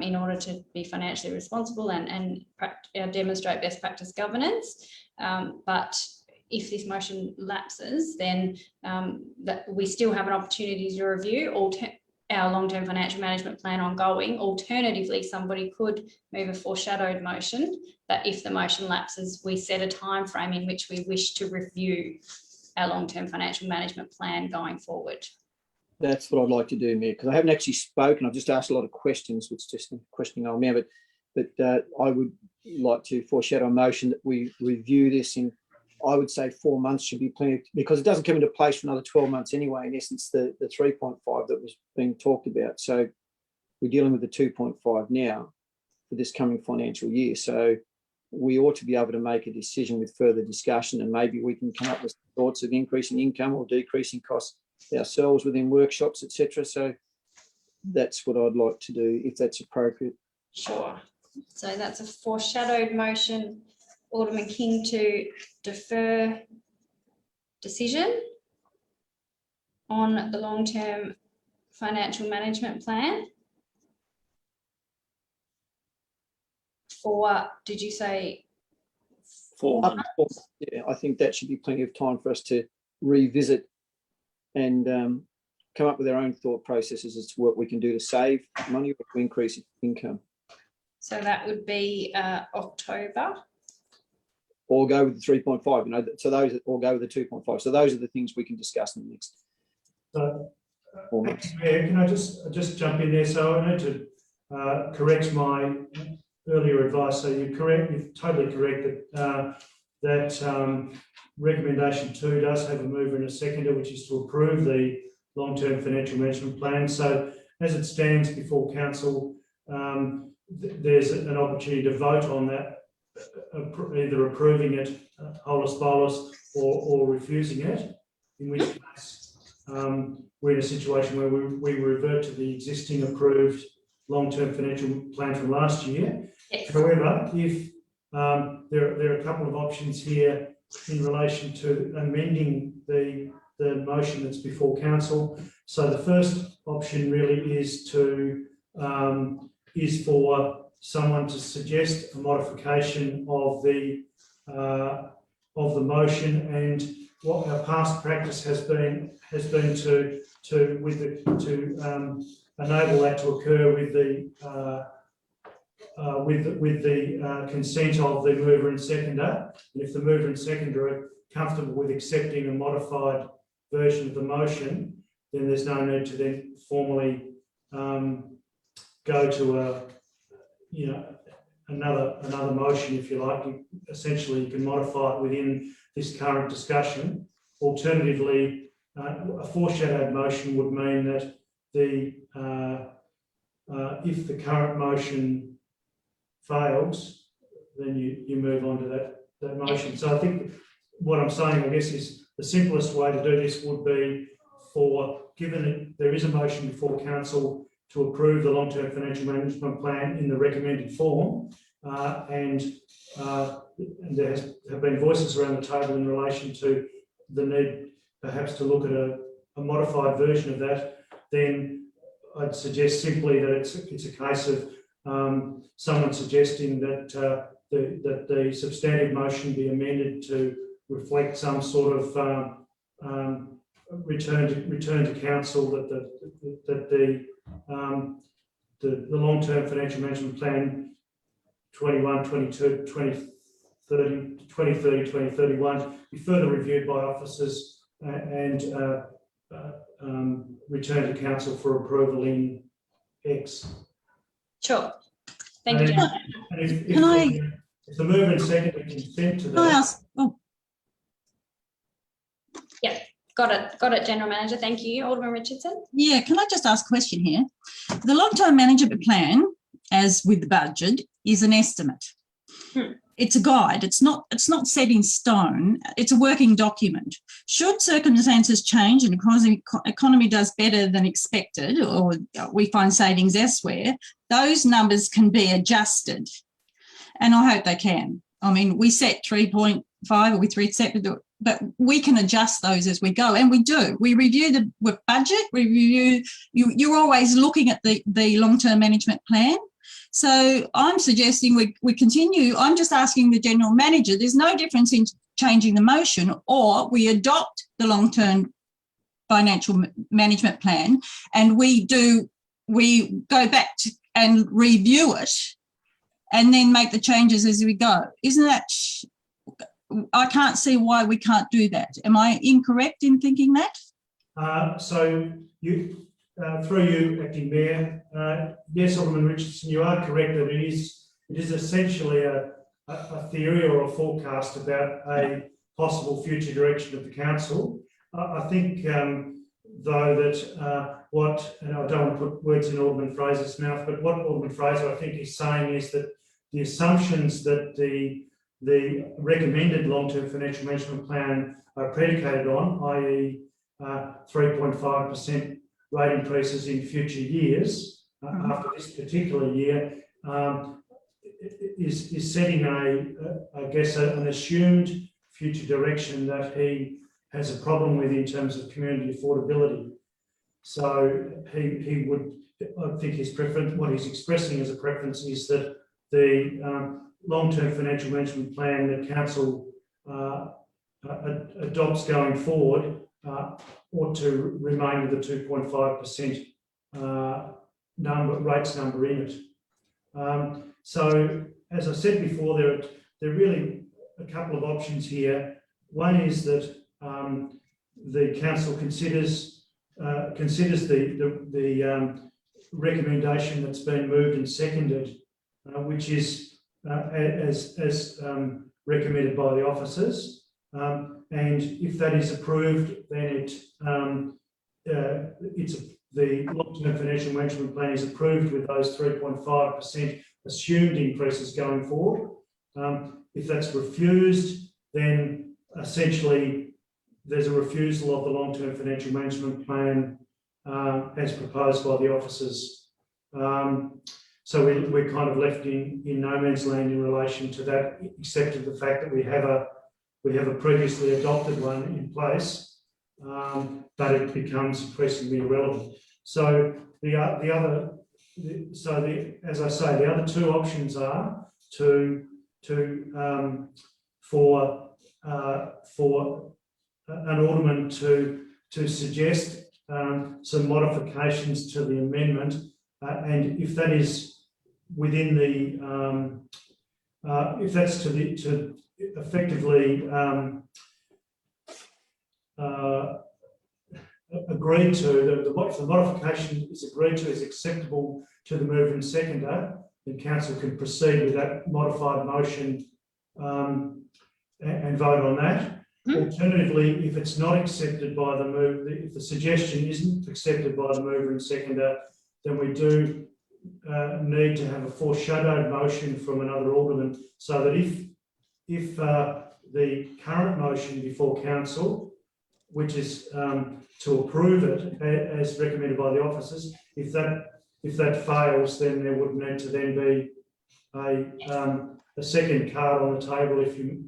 in order to be financially responsible and demonstrate best practice governance. But if this motion lapses, then that we still have an opportunity to review our long-term financial management plan ongoing. Alternatively, somebody could move a foreshadowed motion that if the motion lapses, we set a time frame in which we wish to review our long-term financial management plan going forward. That's what I'd like to do, Mayor, because I haven't actually spoken. I've just asked a lot of questions, which just questioning old Mayor, but I would like to foreshadow a motion that we review this in, I would say 4 months should be plenty, because it doesn't come into place for another 12 months anyway, in essence, the 3.5 that was being talked about. So we're dealing with the 2.5 now for this coming financial year. So we ought to be able to make a decision with further discussion, and maybe we can come up with thoughts of increasing income or decreasing costs ourselves within workshops, etc. So that's what I'd like to do, if that's appropriate. Sure. So that's a foreshadowed motion. Alderman King to defer decision on the long-term financial management plan. For, did you say? Yeah, I think that should be plenty of time for us to revisit and come up with our own thought processes as to what we can do to save money or to increase income. So that would be October. Or go with the 3.5, you know, so those, or go with the 2.5. So those are the things we can discuss in the next So, 4 months. yeah, can I just jump in there? So I need to correct my earlier advice. So you're correct, you're totally correct that recommendation 2 does have a mover and a seconder, which is to approve the long-term financial management plan. So as it stands before council, there's an opportunity to vote on that, either approving it holus bolus or refusing it, in which case we're in a situation where we revert to the existing approved long-term financial plan from last year. Yes. However, if there are a couple of options here in relation to amending the motion that's before council. So the first option really is for someone to suggest a modification of the motion, and what our past practice has been to enable that to occur with the consent of the mover and seconder. And if the mover and seconder are comfortable with accepting a modified version of the motion, then there's no need to then formally go to another motion, if you like. Essentially, you can modify it within this current discussion. Alternatively, a foreshadowed motion would mean that if the current motion fails, then you move on to that motion. So I think what I'm saying, I guess, is the simplest way to do this would be given that there is a motion before council to approve the long-term financial management plan in the recommended form, and there have been voices around the table in relation to the need perhaps to look at a modified version of that, then I'd suggest simply that it's a case of someone suggesting that the substantive motion be amended to reflect some sort of return to council that the long-term financial management plan 21, 22, 2030, 2031 be further reviewed by officers and return to council for approval in X. Sure. Thank you. And if the mover and seconder consent to that. Can I ask? Oh, Yeah, got it, General Manager. Thank you. Alderman Richardson. yeah, can I just ask a question here? The long-term management plan, as with the budget, is an estimate. It's a guide. It's not set in stone. It's a working document. Should circumstances change and the economy does better than expected, or we find savings elsewhere, those numbers can be adjusted. And I hope they can. I mean, we set 3.5 or we set, but we can adjust those as we go, and we do. We review the budget. We review. You're always looking at the long-term management plan. So I'm suggesting we continue. I'm just asking the General Manager, there's no difference in changing the motion, or we adopt the long-term financial management plan and we go back and review it and then make the changes as we go. Isn't that, I can't see why we can't do that. Am I incorrect in thinking that? So through you, Acting Mayor, yes, Alderman Richardson, you are correct that it is essentially a theory or a forecast about a possible future direction of the council. I think, though, that and I don't want to put words in Alderman Fraser's mouth, but what Alderman Fraser, I think, is saying is that the assumptions that the recommended long-term financial management plan are predicated on, i.e. 3.5% rate increases in future years after this particular year is setting I guess an assumed future direction that he has a problem with in terms of community affordability. So he would, I think his preference, what he's expressing as a preference is that the long-term financial management plan that council adopts going forward ought to remain with the 2.5% rates number in it. So as I said before, there are really a couple of options here. One is that the council considers the recommendation that's been moved and seconded, which is as recommended by the officers. And if that is approved, then the long-term financial management plan is approved with those 3.5% assumed increases going forward. If that's refused, then essentially there's a refusal of the long-term financial management plan as proposed by the officers. So we're kind of left in no man's land in relation to that, except of the fact that we have a previously adopted one in place, but it becomes increasingly irrelevant. So as I say, the other two options are for an alderman to suggest some modifications to the amendment, and if that is within the if that's to effectively agreed to, if the modification is agreed to, is acceptable to the mover and seconder, then council can proceed with that modified motion and vote on that. Alternatively, if it's not accepted by the mover, if the suggestion isn't accepted by the mover and seconder, then we do need to have a foreshadowed motion from another alderman, so that if the current motion before council, which is to approve it as recommended by the officers, if that fails, then there would need to then be a second card on the table,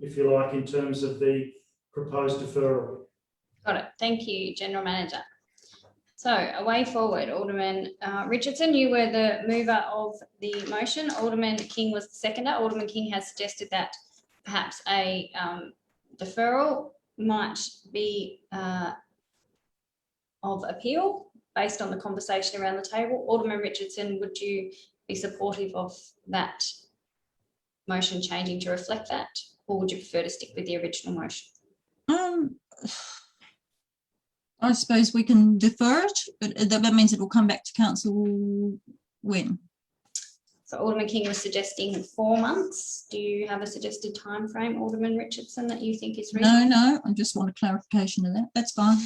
if you like, in terms of the proposed deferral. Got it. Thank you, General Manager. So a way forward, Alderman Richardson, you were the mover of the motion. Alderman King was the seconder. Alderman King has suggested that perhaps a deferral might be of appeal based on the conversation around the table. Alderman Richardson, would you be supportive of that motion changing to reflect that, or would you prefer to stick with the original motion? I suppose we can defer it, but that means it will come back to council when? So Alderman King was suggesting 4 months. Do you have a suggested time frame, Alderman Richardson, that you think is reasonable? No, I just want a clarification of that. That's fine.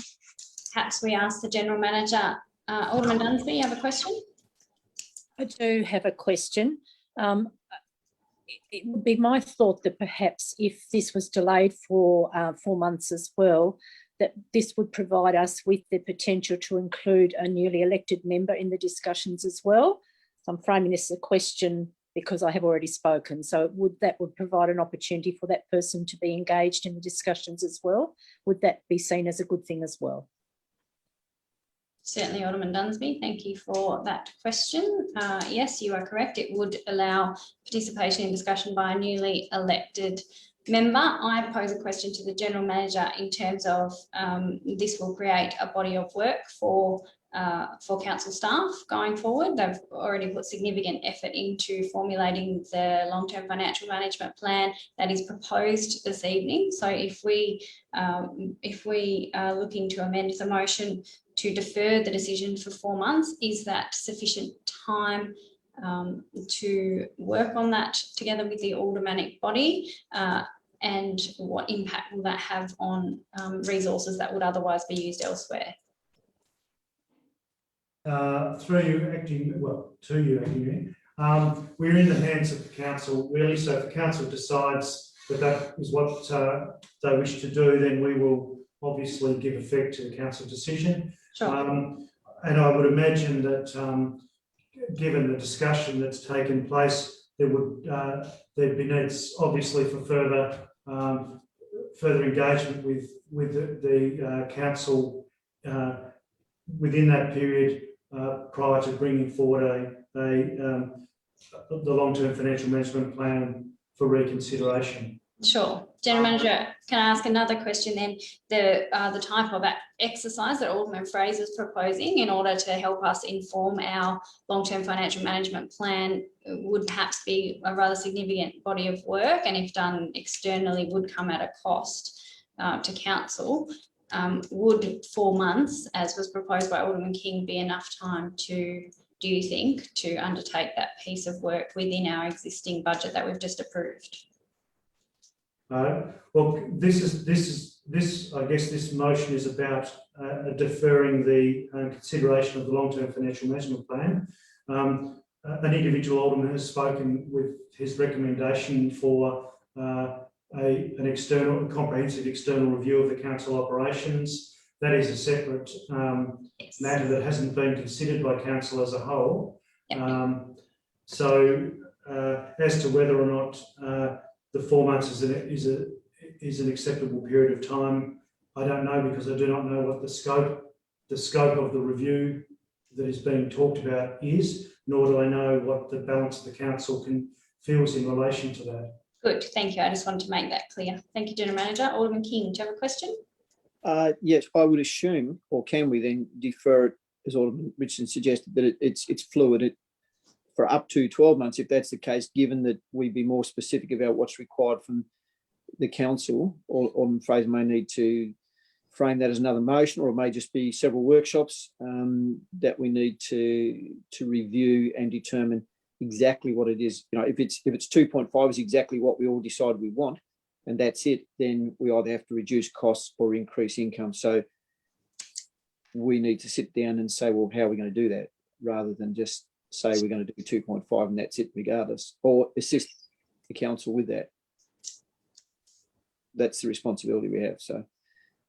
Perhaps we ask the General Manager. Alderman Dunsby, you have a question? I do have a question. It would be my thought that perhaps if this was delayed for 4 months as well, that this would provide us with the potential to include a newly elected member in the discussions as well. So I'm framing this as a question because I have already spoken. So that would provide an opportunity for that person to be engaged in the discussions as well. Would that be seen as a good thing as well? Certainly, Alderman Dunsby, thank you for that question. Yes, you are correct. It would allow participation in discussion by a newly elected member. I pose a question to the General Manager in terms of this will create a body of work for council staff going forward. They've already put significant effort into formulating the long-term financial management plan that is proposed this evening. So if we are looking to amend the motion to defer the decision for 4 months, is that sufficient time to work on that together with the aldermanic body? And what impact will that have on resources that would otherwise be used elsewhere? To you, Acting Mayor. We're in the hands of the council, really. So if the council decides that is what they wish to do, then we will obviously give effect to the council decision. Sure. And I would imagine that given the discussion that's taken place, there'd be needs obviously for further engagement with the council within that period prior to bringing forward the long-term financial management plan for reconsideration. Sure. General Manager, can I ask another question then? The type of exercise that Alderman Fraser is proposing in order to help us inform our long-term financial management plan would perhaps be a rather significant body of work, and if done externally would come at a cost to council. Would 4 months, as was proposed by Alderman King, be enough time to, do you think, to undertake that piece of work within our existing budget that we've just approved? Well, I guess this motion is about deferring the consideration of the long-term financial management plan. An individual alderman has spoken with his recommendation for an comprehensive external review of the council operations. That is a separate matter that hasn't been considered by council as a whole. Yep. So as to whether or not the 4 months is an acceptable period of time, I don't know, because I do not know what the scope of the review that is being talked about is, nor do I know what the balance of the council feels in relation to that. Good, thank you. I just wanted to make that clear. Thank you, General Manager. Alderman King, do you have a question? Yes, I would assume, or can we then defer it, as Alderman Richardson suggested, that it's fluid for up to 12 months, if that's the case, given that we be more specific about what's required from the council, or Alderman Fraser may need to frame that as another motion, or it may just be several workshops that we need to review and determine exactly what it is. If it's 2.5 is exactly what we all decided we want, and that's it, then we either have to reduce costs or increase income. So we need to sit down and say, well, how are we going to do that, rather than just say we're going to do 2.5 and that's it regardless, or assist the council with that. That's the responsibility we have, so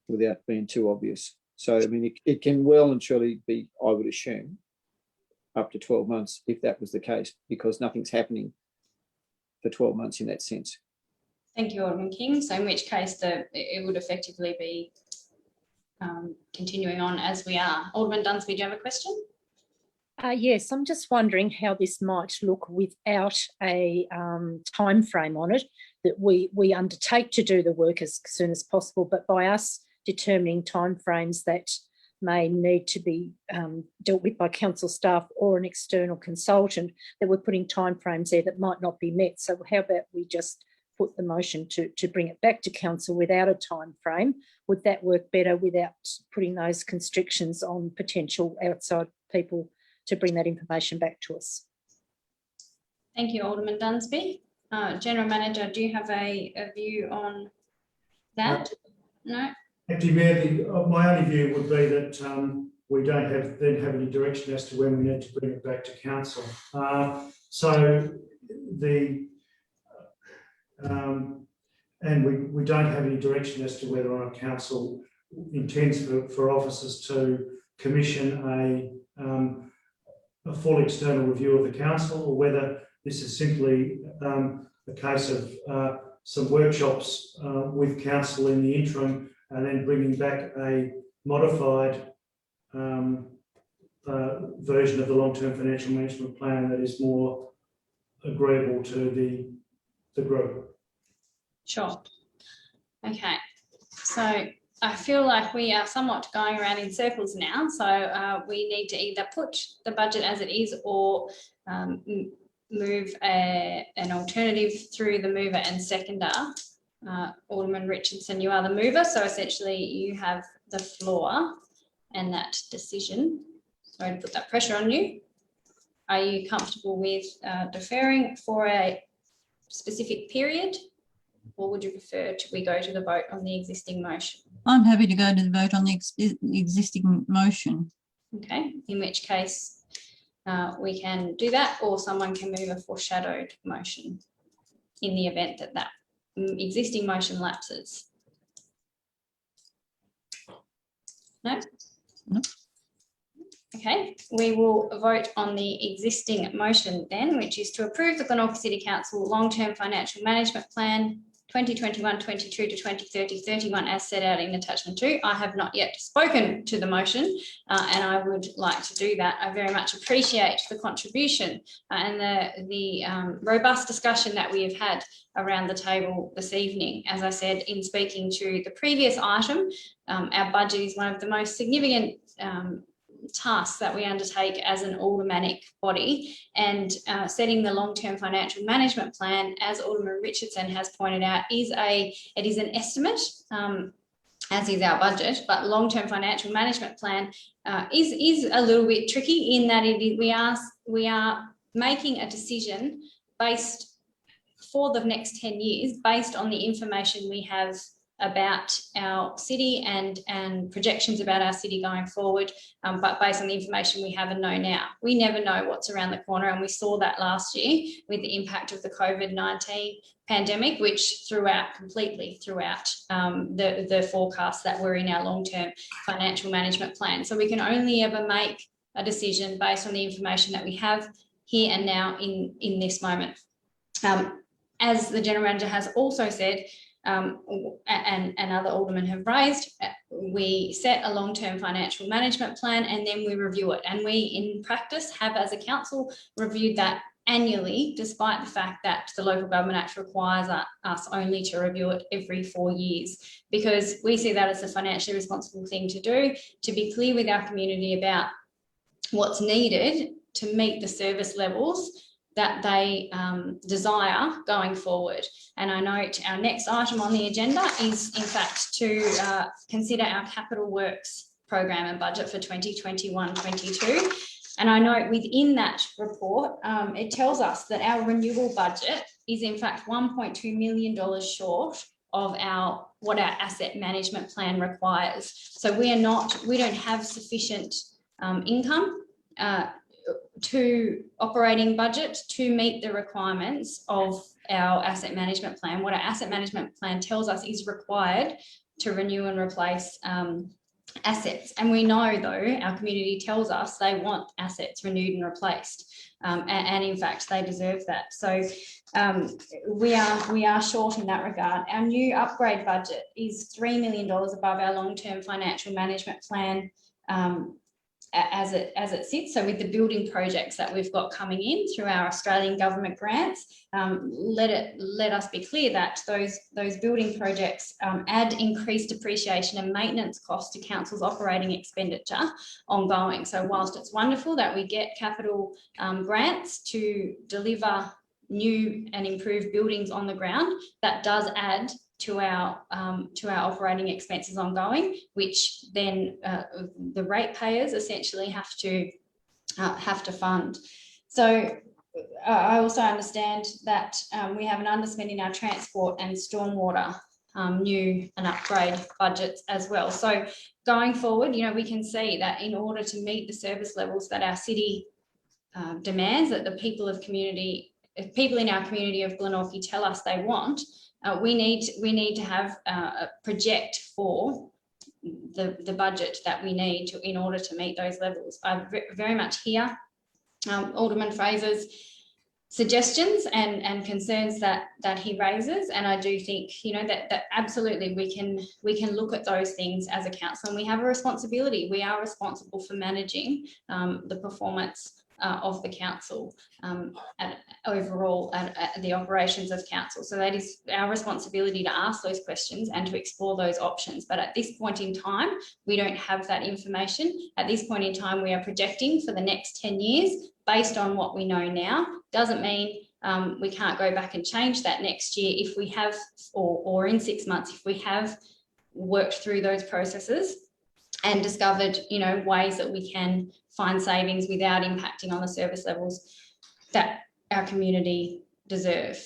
without being too obvious. So, I mean, it can well and truly be, I would assume, up to 12 months if that was the case, because nothing's happening for 12 months in that sense. Thank you, Alderman King. So in which case it would effectively be continuing on as we are. Alderman Dunsby, do you have a question? Yes, I'm just wondering how this might look without a time frame on it, that we undertake to do the work as soon as possible, but by us determining time frames that may need to be dealt with by council staff or an external consultant, that we're putting time frames there that might not be met. So how about we just put the motion to bring it back to council without a time frame? Would that work better without putting those constrictions on potential outside people to bring that information back to us? Thank you, Alderman Dunsby. General Manager, do you have a view on that? No? Actually, Mayor, my only view would be that we don't have any direction as to when we need to bring it back to council. And we don't have any direction as to whether or not council intends for officers to commission a full external review of the council, or whether this is simply a case of some workshops with council in the interim, and then bringing back a modified version of the long-term financial management plan that is more agreeable to the group. Sure. Okay. So I feel like we are somewhat going around in circles now. So we need to either put the budget as it is, or move an alternative through the mover and seconder. Alderman Richardson, you are the mover, so essentially you have the floor and that decision. Sorry to put that pressure on you. Are you comfortable with deferring for a specific period, or would you prefer we go to the vote on the existing motion? I'm happy to go to the vote on the existing motion. Okay, in which case we can do that, or someone can move a foreshadowed motion in the event that existing motion lapses. No? No. Okay, we will vote on the existing motion then, which is to approve the Glenorchy City Council long-term financial management plan 2021-22 to 2030-31 as set out in attachment 2. I have not yet spoken to the motion and I would like to do that. I very much appreciate the contribution and the robust discussion that we have had around the table this evening. As I said in speaking to the previous item, our budget is one of the most significant tasks that we undertake as an aldermanic body, and setting the long-term financial management plan, as Alderman Richardson has pointed out, it is an estimate, as is our budget, but long-term financial management plan is a little bit tricky in that we are making a decision based for the next 10 years based on the information we have about our city and projections about our city going forward, but based on the information we have and know now. We never know what's around the corner, and we saw that last year with the impact of the COVID-19 pandemic, which completely threw out the forecasts that were in our long-term financial management plan. So we can only ever make a decision based on the information that we have here and now in this moment. As the General Manager has also said, and other aldermen have raised, we set a long-term financial management plan and then we review it. And we, in practice, have as a council reviewed that annually, despite the fact that the Local Government Act requires us only to review it every 4 years, because we see that as a financially responsible thing to do, to be clear with our community about what's needed to meet the service levels that they desire going forward. And I note our next item on the agenda is in fact to consider our capital works program and budget for 2021-22. And I note within that report, it tells us that our renewal budget is in fact $1.2 million short of what our asset management plan requires. So we don't have sufficient income to operating budget to meet the requirements of our asset management plan. What our asset management plan tells us is required to renew and replace assets. And we know, though, our community tells us they want assets renewed and replaced. And in fact, they deserve that. So we are short in that regard. Our new upgrade budget is $3 million above our long-term financial management plan as it sits. So with the building projects that we've got coming in through our Australian government grants, let us be clear that those building projects add increased depreciation and maintenance costs to council's operating expenditure ongoing. So whilst it's wonderful that we get capital grants to deliver new and improved buildings on the ground, that does add to our operating expenses ongoing, which then the ratepayers essentially have to fund. So I also understand that we have an underspend in our transport and stormwater new and upgrade budgets as well. So going forward, we can see that in order to meet the service levels that our city demands, that the people in our community of Glenorchy tell us they want, we need to have a project for the budget that we need in order to meet those levels. I very much hear Alderman Fraser's suggestions and concerns that he raises, and I do think that absolutely we can look at those things as a council, and we have a responsibility. We are responsible for managing the performance of the council overall at the operations of council. So that is our responsibility to ask those questions and to explore those options. But at this point in time, we don't have that information. At this point in time, we are projecting for the next 10 years based on what we know now. Doesn't mean we can't go back and change that next year if we have, or in 6 months, if we have worked through those processes and discovered, ways that we can find savings without impacting on the service levels that our community deserve.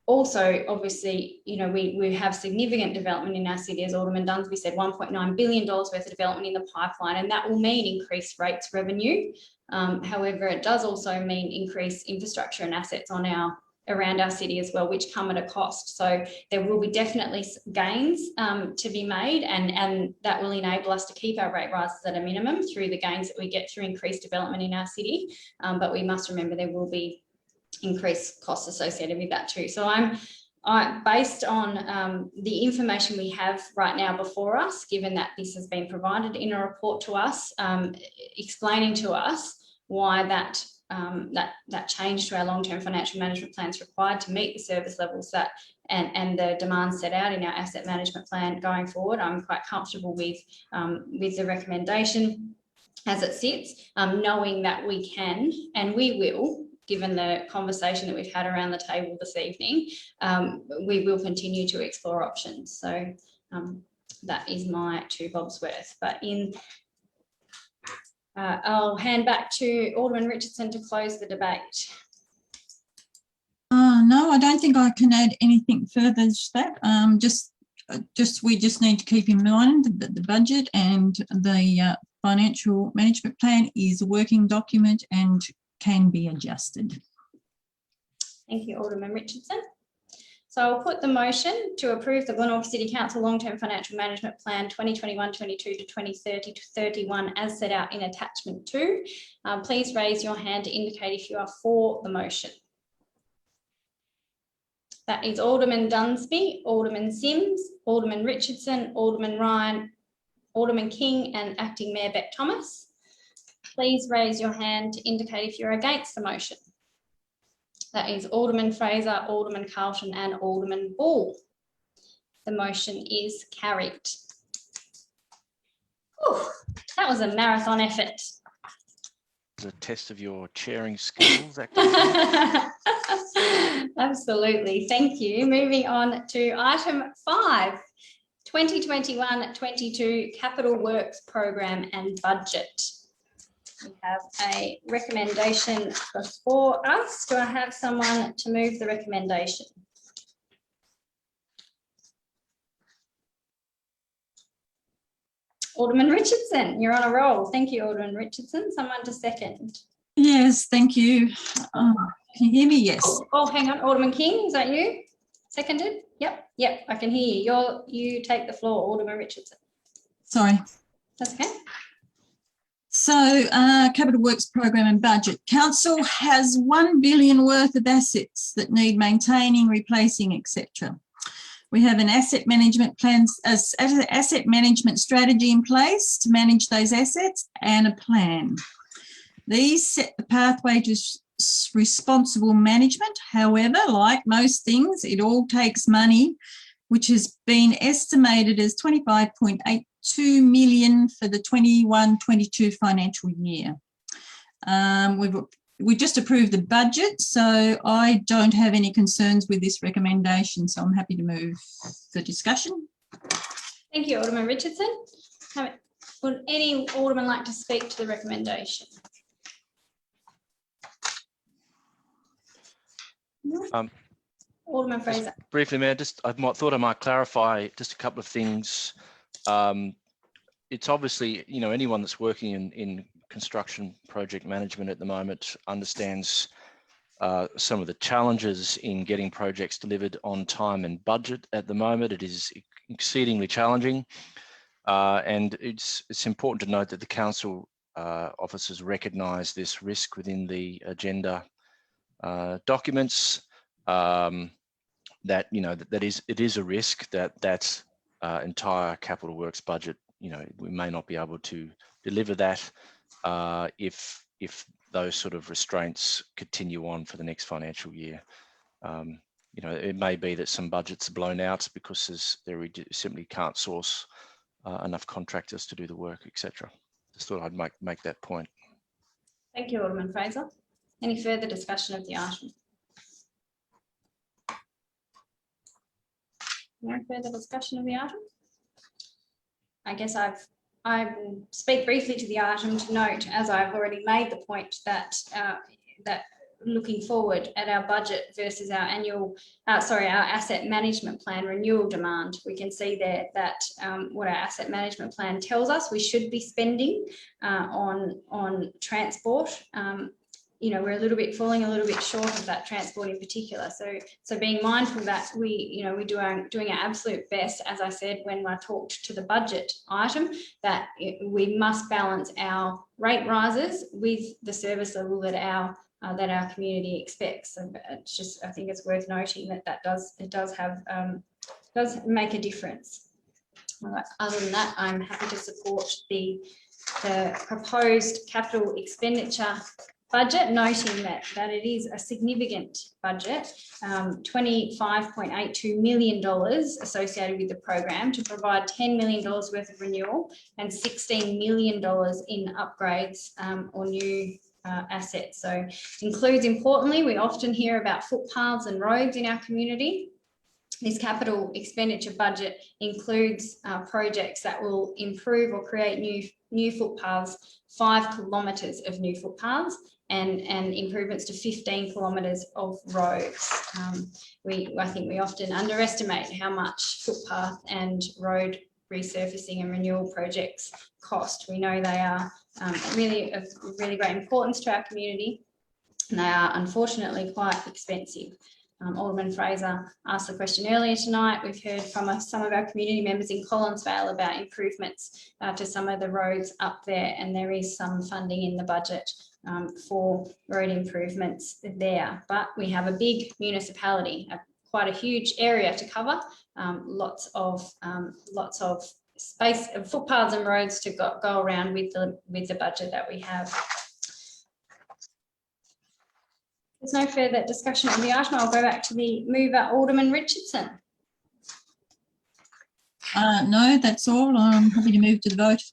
Also, obviously, we have significant development in our city, as Alderman Dunsby said, $1.9 billion worth of development in the pipeline, and that will mean increased rates revenue. However, it does also mean increased infrastructure and assets on our around our city as well, which come at a cost. So there will be definitely gains to be made, and that will enable us to keep our rate rises at a minimum through the gains that we get through increased development in our city. But we must remember there will be increased costs associated with that too. So based on the information we have right now before us, given that this has been provided in a report to us, explaining to us why that change to our long-term financial management plan is required to meet the service levels that and the demands set out in our asset management plan going forward, I'm quite comfortable with the recommendation as it sits, knowing that we can and we will, given the conversation that we've had around the table this evening, we will continue to explore options. So that is my 2 bobs worth. But I'll hand back to Alderman Richardson to close the debate. No, I don't think I can add anything further to that. We just need to keep in mind that the budget and the financial management plan is a working document and can be adjusted. Thank you, Alderman Richardson. So I'll put the motion to approve the Glenorchy City Council Long-Term Financial Management Plan 2021-22 to 2030-31 as set out in attachment 2. Please raise your hand to indicate if you are for the motion. That is Alderman Dunsby, Alderman Sims, Alderman Richardson, Alderman Ryan, Alderman King and Acting Mayor Beck Thomas. Please raise your hand to indicate if you're against the motion. That is Alderman Fraser, Alderman Carlton and Alderman Ball. The motion is carried. Whew, that was a marathon effort. It's a test of your chairing skills. Absolutely, thank you. Moving on to item 5, 2021-22 Capital Works Program and Budget. We have a recommendation before us. Do I have someone to move the recommendation? Alderman Richardson, you're on a roll. Thank you, Alderman Richardson. Someone to second. Yes, thank you. Can you hear me? Yes. Oh, hang on. Alderman King, is that you? Seconded? Yep, I can hear you. You take the floor, Alderman Richardson. Sorry. That's okay. So, Capital Works Program and Budget. Council has $1 billion worth of assets that need maintaining, replacing, etc. We have an asset management asset management strategy in place to manage those assets and a plan. These set the pathway to responsible management. However, like most things, it all takes money, which has been estimated as $25.82 million for the 21-22 financial year. We just approved the budget, so I don't have any concerns with this recommendation, so I'm happy to move the discussion. Thank you, Alderman Richardson. Would any alderman like to speak to the recommendation? Alderman Fraser. Briefly, Mayor, I thought I might clarify just a couple of things. It's obviously, anyone that's working in construction project management at the moment understands some of the challenges in getting projects delivered on time and budget at the moment. It is exceedingly challenging. And it's important to note that the council officers recognise this risk within the agenda documents. That it is a risk that entire capital works budget, we may not be able to deliver that if those sort of restraints continue on for the next financial year. It may be that some budgets are blown out because they simply can't source enough contractors to do the work, etc. Just thought I'd make that point. Thank you, Alderman Fraser. Any further discussion of the item? No further discussion of the item? I guess I will speak briefly to the item to note, as I've already made the point, that that looking forward at our budget versus our our asset management plan renewal demand, we can see there that what our asset management plan tells us we should be spending on transport we're a little bit falling a little bit short of that transport in particular. So being mindful that we're doing our absolute best, as I said when I talked to the budget item, that we must balance our rate rises with the service level that our community expects. So it's just, I think it's worth noting that does make a difference. Other than that, I'm happy to support the proposed capital expenditure budget, noting that it is a significant budget, $25.82 million associated with the program to provide $10 million worth of renewal and $16 million in upgrades or new assets. So includes, importantly, we often hear about footpaths and roads in our community. This capital expenditure budget includes projects that will improve or create new footpaths, 5 kilometres of new footpaths, and improvements to 15 kilometres of roads. I think we often underestimate how much footpath and road resurfacing and renewal projects cost. We know they are really of really great importance to our community, and they are unfortunately quite expensive. Alderman Fraser asked the question earlier tonight. We've heard from some of our community members in Collinsvale about improvements to some of the roads up there, and there is some funding in the budget for road improvements there. But we have a big municipality, quite a huge area to cover, lots of space, footpaths and roads to go around with the budget that we have. There's no further discussion on the item. I'll go back to the mover, Alderman Richardson. No, that's all. I'm happy to move to the vote.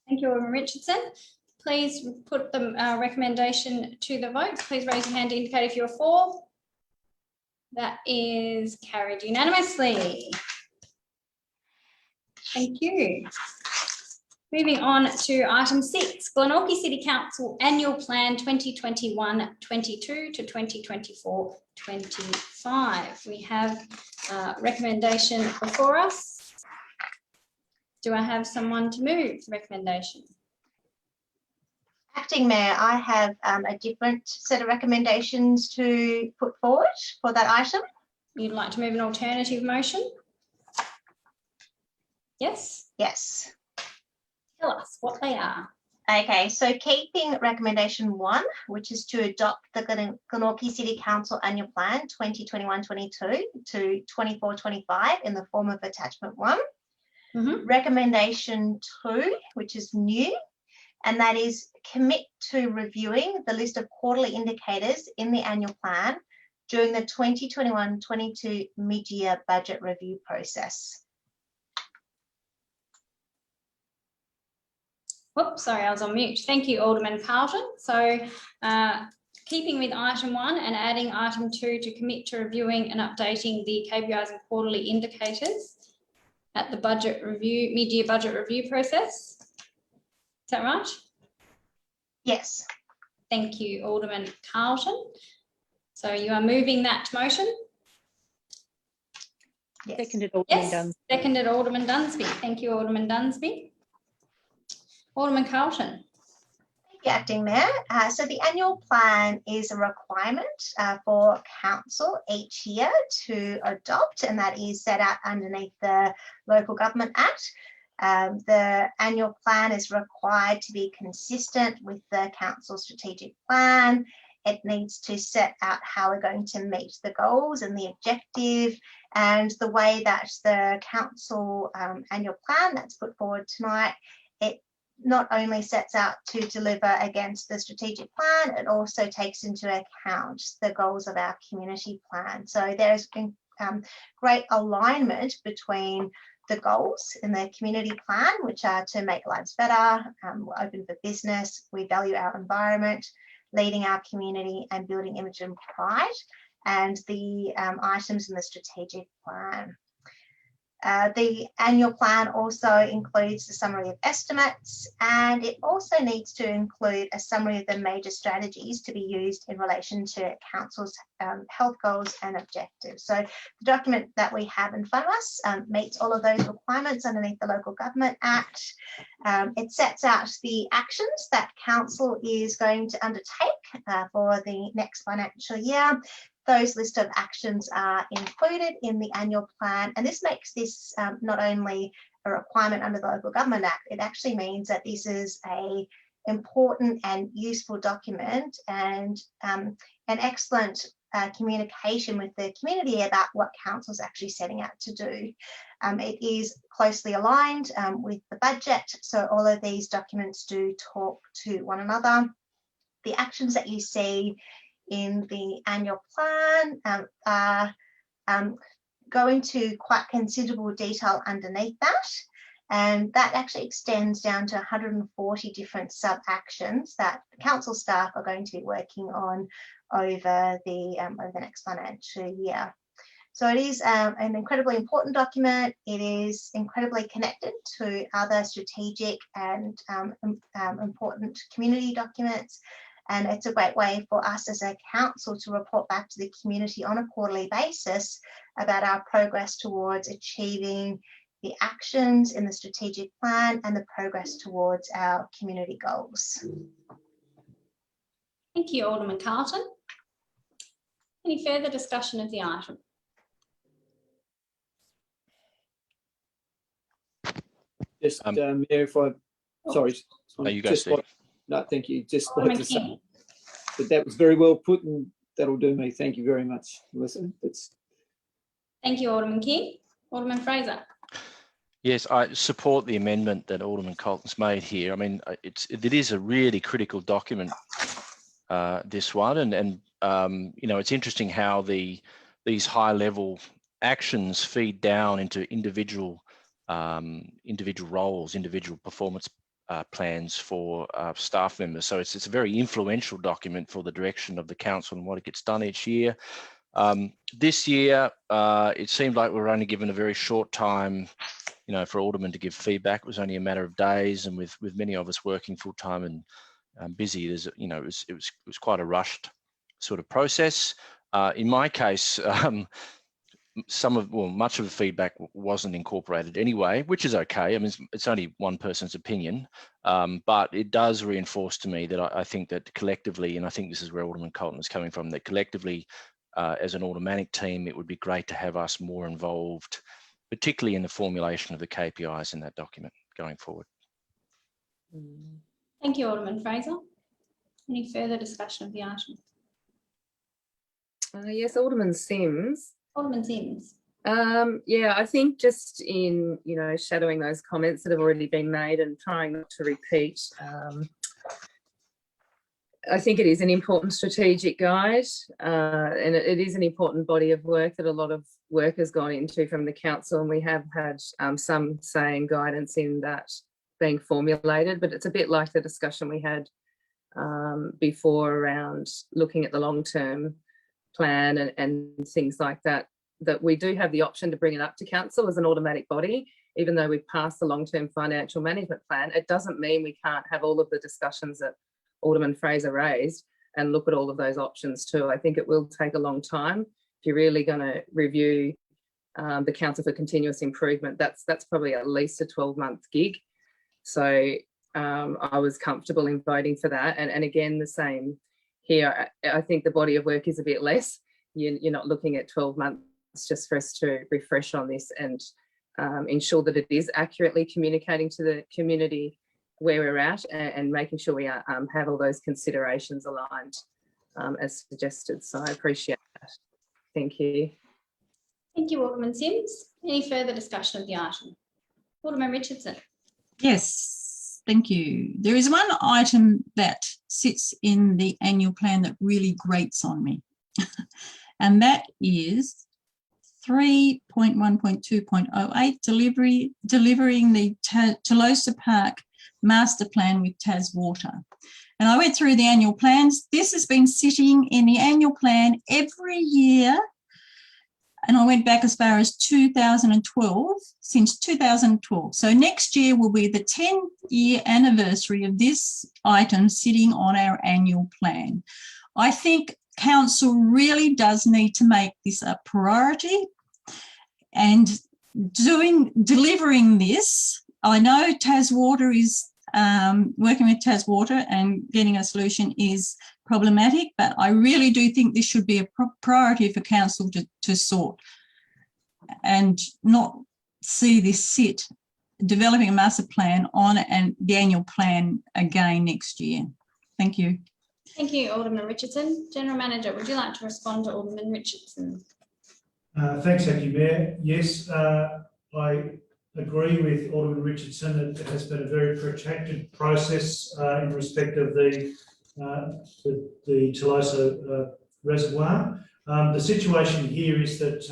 Thank you, Alderman Richardson. Please put the recommendation to the vote. Please raise your hand to indicate if you're for. That is carried unanimously. Thank you. Moving on to item 6, Glenorchy City Council Annual Plan 2021-22 to 2024-25. We have a recommendation before us. Do I have someone to move the recommendation? Acting Mayor, I have a different set of recommendations to put forward for that item. You'd like to move an alternative motion? Yes? Yes. Tell us what they are. Okay, so keeping recommendation 1, which is to adopt the Glenorchy City Council Annual Plan 2021-22 to 24-25 in the form of attachment 1. Recommendation 2, which is new, and that is commit to reviewing the list of quarterly indicators in the annual plan during the 2021-22 mid-year budget review process. Oops, sorry, I was on mute. Thank you, Alderman Carlton. So keeping with item 1 and adding item 2 to commit to reviewing and updating the KPIs and quarterly indicators at the budget review, mid-year budget review process. Is that right? Yes. Thank you, Alderman Carlton. So you are moving that motion? Yes. Seconded, Alderman Yes, Dunsby. seconded, Alderman Dunsby. Thank you, Alderman Dunsby. Alderman Carlton. Thank you, Acting Mayor. So the annual plan is a requirement for council each year to adopt, and that is set out underneath the Local Government Act. The annual plan is required to be consistent with the council strategic plan. It needs to set out how we're going to meet the goals and the objective, and the way that the council annual plan that's put forward tonight, it not only sets out to deliver against the strategic plan, it also takes into account the goals of our community plan. So there's great alignment between the goals in the community plan, which are to make lives better, we're open for business, we value our environment, leading our community and building image and pride, and the items in the strategic plan. The annual plan also includes a summary of estimates, and it also needs to include a summary of the major strategies to be used in relation to Council's health goals and objectives. So the document that we have in front of us meets all of those requirements underneath the Local Government Act. It sets out the actions that Council is going to undertake for the next financial year. Those list of actions are included in the annual plan, and this makes this not only a requirement under the Local Government Act, it actually means that this is an important and useful document and an excellent communication with the community about what Council's actually setting out to do. It is closely aligned with the budget, so all of these documents do talk to one another. The actions that you see in the annual plan are go into quite considerable detail underneath that, and that actually extends down to 140 different sub-actions that the Council staff are going to be working on over the next financial year. So it is an incredibly important document. It is incredibly connected to other strategic and important community documents. And it's a great way for us as a council to report back to the community on a quarterly basis about our progress towards achieving the actions in the strategic plan and the progress towards our community goals. Thank you, Alderman Carlton. Any further discussion of the item? Just, Mayor, if I, sorry. No, you go, just Steve. No, thank you. Just like Alderman to say King. that was very well put, and that'll do me. Thank you very much, Melissa. Thank you, Alderman King. Alderman Fraser. Yes, I support the amendment that Alderman Colton's made here. I mean, it is a really critical document, this one, and you know, it's interesting how these high-level actions feed down into individual roles, individual performance plans for staff members. So it's a very influential document for the direction of the council and what it gets done each year. This year, it seemed like we were only given a very short time, you know, for aldermen to give feedback. It was only a matter of days, and with many of us working full time and busy, there's, you know, it was quite a rushed sort of process. In my case, much of the feedback wasn't incorporated anyway, which is okay. I mean, it's only one person's opinion, but it does reinforce to me that I think that collectively, and I think this is where Alderman Colton is coming from, that collectively, as an automatic team, it would be great to have us more involved, particularly in the formulation of the KPIs in that document going forward. Thank you, Alderman Fraser. Any further discussion of the item? Yes, Alderman Sims. Alderman Sims. Yeah, I think just in, you know, shadowing those comments that have already been made and trying not to repeat, I think it is an important strategic guide, and it is an important body of work that a lot of work has gone into from the council, and we have had some say and guidance in that being formulated, but it's a bit like the discussion we had before around looking at the long-term plan and things like that, that we do have the option to bring it up to council as an automatic body. Even though we've passed the long-term financial management plan, it doesn't mean we can't have all of the discussions that Alderman Fraser raised and look at all of those options too. I think it will take a long time. If you're really going to review the Council for Continuous Improvement, that's probably at least a 12-month gig. So I was comfortable in voting for that. And again, the same here. I think the body of work is a bit less. You're not looking at 12 months just for us to refresh on this and ensure that it is accurately communicating to the community where we're at and making sure we have all those considerations aligned as suggested. So I appreciate that. Thank you. Thank you, Alderman Sims. Any further discussion of the item? Alderman Richardson. Yes, thank you. There is one item that sits in the annual plan that really grates on me, and that is 3.1.2.08, delivering the Telosa Park master plan with Taswater. And I went through the annual plans. This has been sitting in the annual plan every year And I went back as far as 2012, since 2012. So next year will be the 10-year anniversary of this item sitting on our annual plan. I think council really does need to make this a priority, and delivering this. I know Taswater is working with Taswater, and getting a solution is problematic, but I really do think this should be a priority for council to sort, and not see this sit developing a master plan on the annual plan again next year. Thank you. Thank you, Alderman Richardson. General Manager, would you like to respond to Alderman Richardson? Thanks, Acting Mayor. Yes, I agree with Alderman Richardson. It has been a very protracted process in respect of the Telosa Reservoir. The situation here is that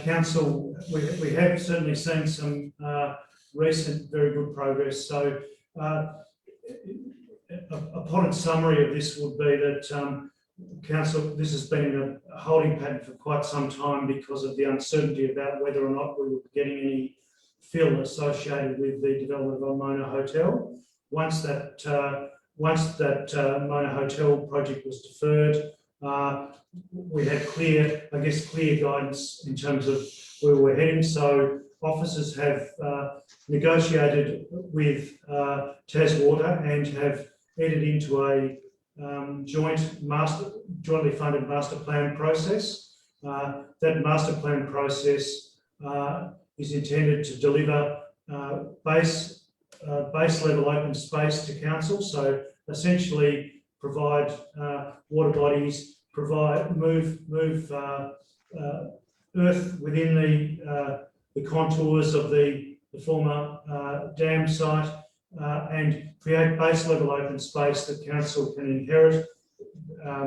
council, we have certainly seen some recent very good progress. So a potted summary of this would be that council, this has been in a holding pattern for quite some time because of the uncertainty about whether or not we were getting any fill associated with the development of a Mona Hotel. Once that Mona Hotel project was deferred, we had clear guidance in terms of where we're heading. So officers have negotiated with Taswater and have entered into a jointly funded master plan process. That master plan process is intended to deliver base level open space to council. So essentially provide water bodies, move earth within the contours of the former dam site, and create base level open space that council can inherit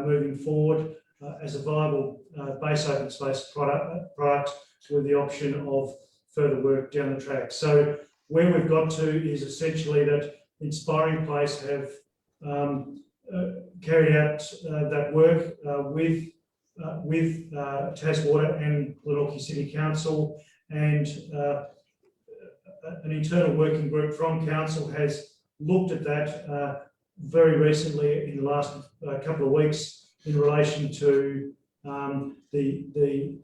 moving forward as a viable base open space product with the option of further work down the track. So where we've got to is essentially that Inspiring Place have carried out that work with Taswater and Glenorchy City Council, and an internal working group from council has looked at that very recently in the last couple of weeks in relation to the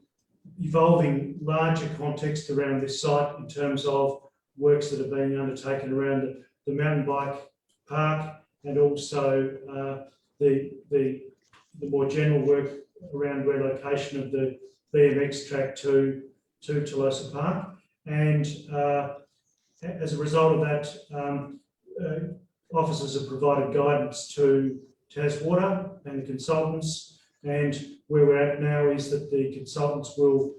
evolving larger context around this site in terms of works that are being undertaken around the mountain bike park, and also the more general work around relocation of the BMX track to Telosa Park. And as a result of that, officers have provided guidance to Taswater and the consultants, and where we're at now is that the consultants will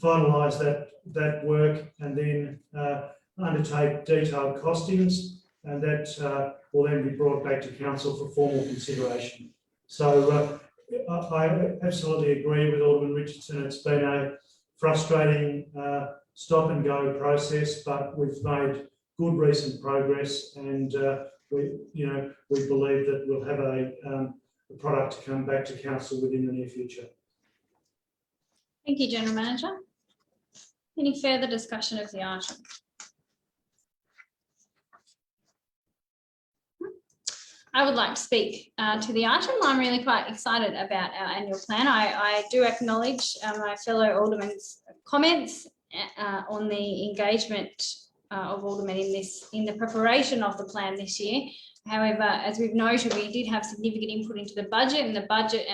finalise that work and then undertake detailed costings, and that will then be brought back to council for formal consideration. So I absolutely agree with Alderman Richardson. It's been a frustrating stop and go process, but we've made good recent progress, and we believe that we'll have a product to come back to council within the near future. Thank you, General Manager. Any further discussion of the item? I would like to speak to the item. I'm really quite excited about our annual plan. I do acknowledge my fellow aldermen's comments on the engagement of aldermen in the preparation of the plan this year. However, as we've noted, we did have significant input into the budget, and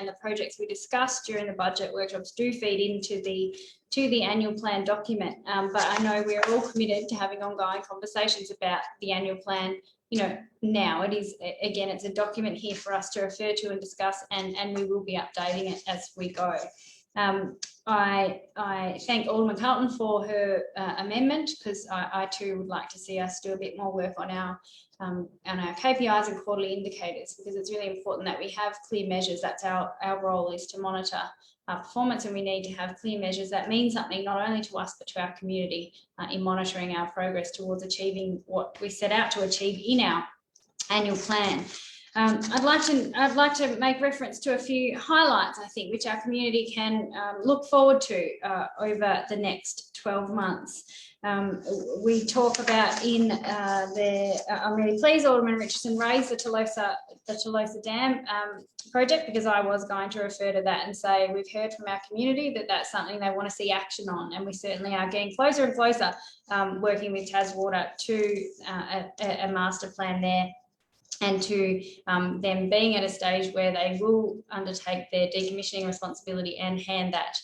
the projects we discussed during the budget workshops do feed into the annual plan document. But I know we're all committed to having ongoing conversations about the annual plan. Now it is, again, it's a document here for us to refer to and discuss, and we will be updating it as we go. I thank Alderman Carlton for her amendment, because I too would like to see us do a bit more work on our KPIs and quarterly indicators, because it's really important that we have clear measures. That's our role, is to monitor our performance, and we need to have clear measures that mean something not only to us but to our community in monitoring our progress towards achieving what we set out to achieve in our annual plan. I'd like to make reference to a few highlights, I think, which our community can look forward to over the next 12 months. We talk about in I'm really pleased Alderman Richardson raised the Tolosa Dam project, because I was going to refer to that and say we've heard from our community that that's something they want to see action on, and we certainly are getting closer and closer working with Taswater to a master plan there, and to them being at a stage where they will undertake their decommissioning responsibility and hand that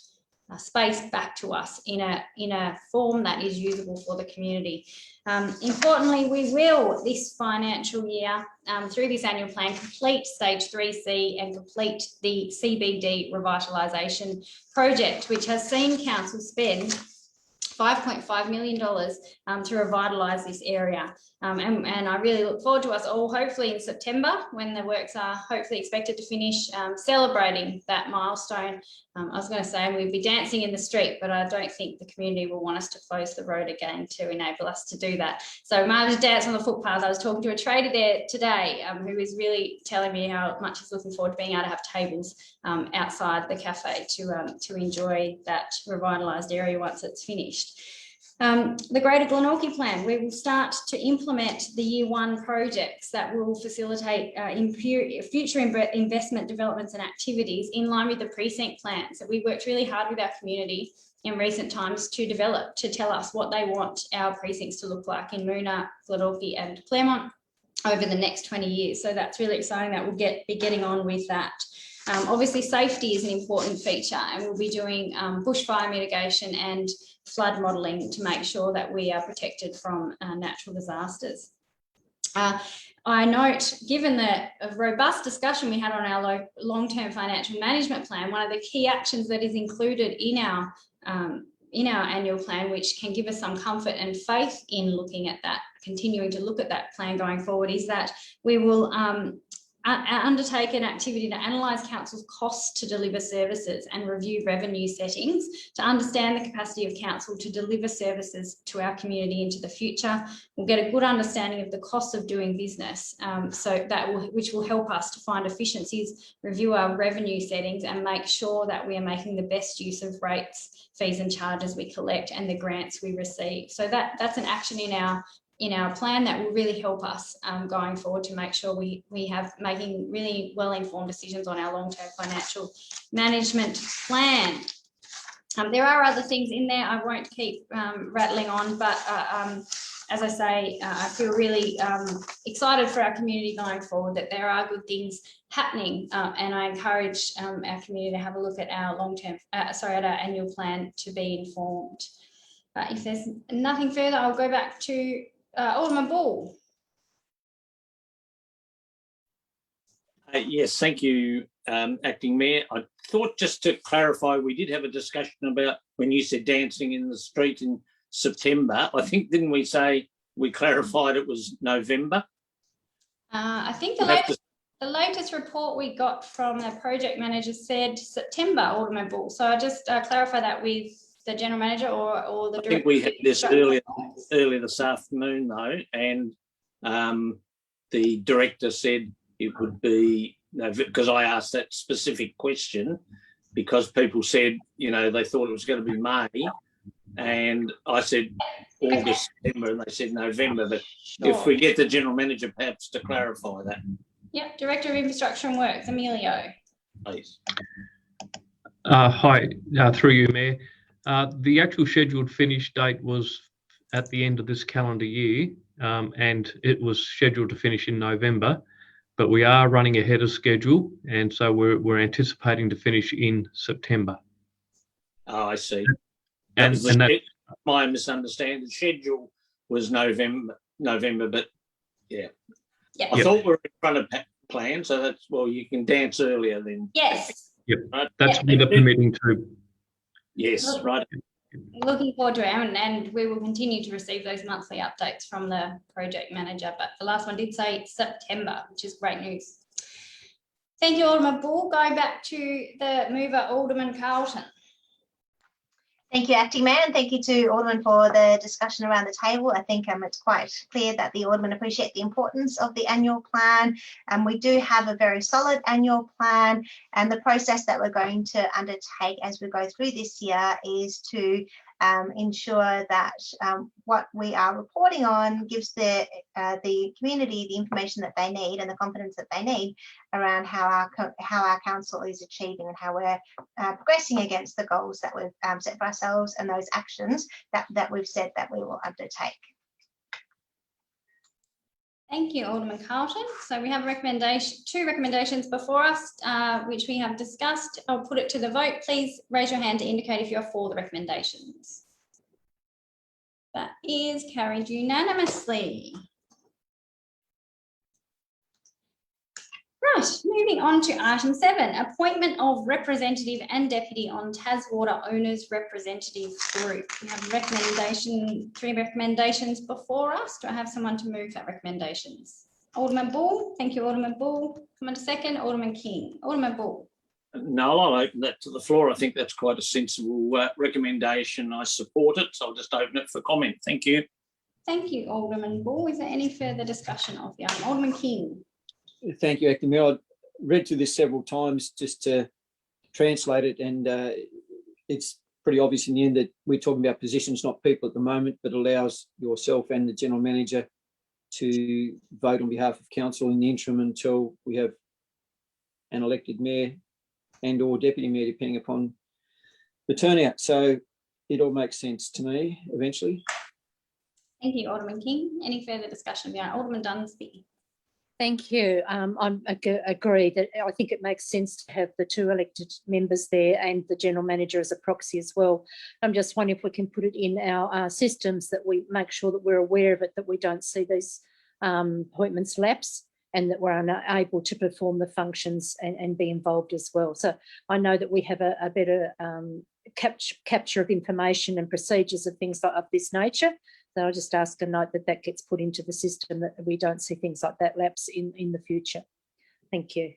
space back to us in a form that is usable for the community. Importantly, we will this financial year, through this annual plan, complete stage 3C and complete the CBD revitalisation project, which has seen council spend $5.5 million to revitalise this area. And I really look forward to us all, hopefully in September, when the works are hopefully expected to finish, celebrating that milestone. I was going to say we'd be dancing in the street, but I don't think the community will want us to close the road again to enable us to do that. So Marvin's dance on the footpath. I was talking to a trader there today who is really telling me how much he's looking forward to being able to have tables outside the cafe to enjoy that revitalised area once it's finished. The Greater Glenorchy Plan, we will start to implement the year one projects that will facilitate future investment developments and activities in line with the precinct plans that we worked really hard with our community in recent times to develop, to tell us what they want our precincts to look like in Moonah, Glenorchy and Claremont over the next 20 years. So that's really exciting that we'll be getting on with that. Obviously, safety is an important feature, and we'll be doing bushfire mitigation and flood modelling to make sure that we are protected from natural disasters. I note, given the robust discussion we had on our long-term financial management plan, one of the key actions that is included in our annual plan, which can give us some comfort and faith in looking at that, continuing to look at that plan going forward, is that we will undertake an activity to analyse council's costs to deliver services and review revenue settings to understand the capacity of council to deliver services to our community into the future. We'll get a good understanding of the cost of doing business, which will help us to find efficiencies, review our revenue settings and make sure that we are making the best use of rates, fees and charges we collect and the grants we receive. So that's an action in our plan that will really help us going forward to make sure we have making really well-informed decisions on our long-term financial management plan. There are other things in there I won't keep rattling on, but as I say, I feel really excited for our community going forward, that there are good things happening, and I encourage our community to have a look at our at our annual plan to be informed. If there's nothing further, I'll go back to Alderman Ball. Yes, thank you, Acting Mayor. I thought, just to clarify, we did have a discussion about when you said dancing in the street in September. I think, didn't we say, we clarified it was November? I think the latest report we got from the project manager said September, Alderman Ball. So I just clarify that with the general manager or the director. I think we had this earlier this afternoon though, and the director said it would be, because I asked that specific question, because people said, they thought it was going to be May, and I said August, September, and they said November. But if we get the general manager perhaps to clarify that. Yep, Director of Infrastructure and Works, Emilio. Please. Hi, through you, Mayor. The actual scheduled finish date was at the end of this calendar year, and it was scheduled to finish in November, but we are running ahead of schedule, and so we're anticipating to finish in September. Oh, I see. And that's my misunderstanding. The schedule was November, but yeah. I thought we were in front of plan, so that's, well, you can dance earlier then. Yes. Yep. Right. That's with the permitting too. Yes, right. Looking forward to it, and we will continue to receive those monthly updates from the project manager, but the last one did say September, which is great news. Thank you, Alderman Ball. Going back to the mover, Alderman Carlton. Thank you, Acting Mayor, and thank you to Alderman for the discussion around the table. I think it's quite clear that the Aldermen appreciate the importance of the annual plan, and we do have a very solid annual plan, and the process that we're going to undertake as we go through this year is to ensure that what we are reporting on gives the community the information that they need and the confidence that they need around how our council is achieving and how we're progressing against the goals that we've set for ourselves and those actions that we've said that we will undertake. Thank you, Alderman Carlton. So we have two recommendations before us, which we have discussed. I'll put it to the vote. Please raise your hand to indicate if you're for the recommendations. That is carried unanimously. Right, moving on to item 7, appointment of representative and deputy on Taswater Owners Representative Group. We have 3 recommendations before us. Do I have someone to move that recommendations? Alderman Bull, thank you, Alderman Bull. Come on to second, Alderman King. Alderman Bull. No, I'll open that to the floor. I think that's quite a sensible recommendation. I support it, so I'll just open it for comment. Thank you. Thank you, Alderman Bull. Is there any further discussion of the item? Alderman King. Thank you, Acting Mayor. I read through this several times just to translate it, and it's pretty obvious in the end that we're talking about positions, not people at the moment, but allows yourself and the General Manager to vote on behalf of Council in the interim until we have an elected Mayor and or Deputy Mayor, depending upon the turnout. So it all makes sense to me eventually. Thank you, Alderman King. Any further discussion beyond Alderman Dunsby? Thank you. I agree that I think it makes sense to have the 2 elected members there and the General Manager as a proxy as well. I'm just wondering if we can put it in our systems that we make sure that we're aware of it, that we don't see these appointments lapse and that we're unable to perform the functions and be involved as well. So I know that we have a better capture of information and procedures of things of this nature. So I'll just ask a note that gets put into the system, that we don't see things like that lapse in the future. Thank you.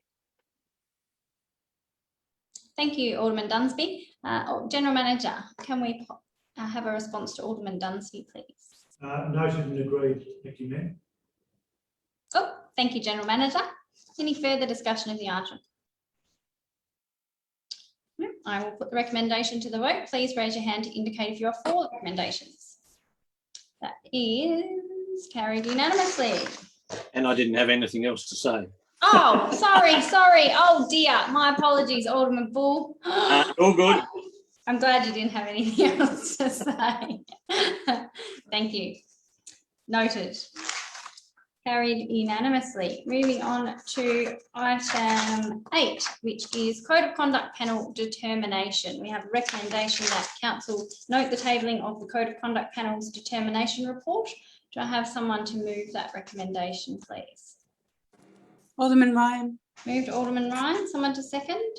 Thank you, Alderman Dunsby. General Manager, can we have a response to Alderman Dunsby, please? Noted and agreed, Acting Mayor. Oh, thank you, General Manager. Any further discussion of the item? I will put the recommendation to the vote. Please raise your hand to indicate if you are for the recommendations. That is carried unanimously. And I didn't have anything else to say. Oh, sorry. Oh dear, my apologies, Alderman Bull. All good. I'm glad you didn't have anything else to say. Thank you. Noted. Carried unanimously. Moving on to item 8, which is Code of Conduct Panel determination. We have a recommendation that Council note the tabling of the Code of Conduct Panel's determination report. Do I have someone to move that recommendation, please? Alderman Ryan. Moved, Alderman Ryan. Someone to second?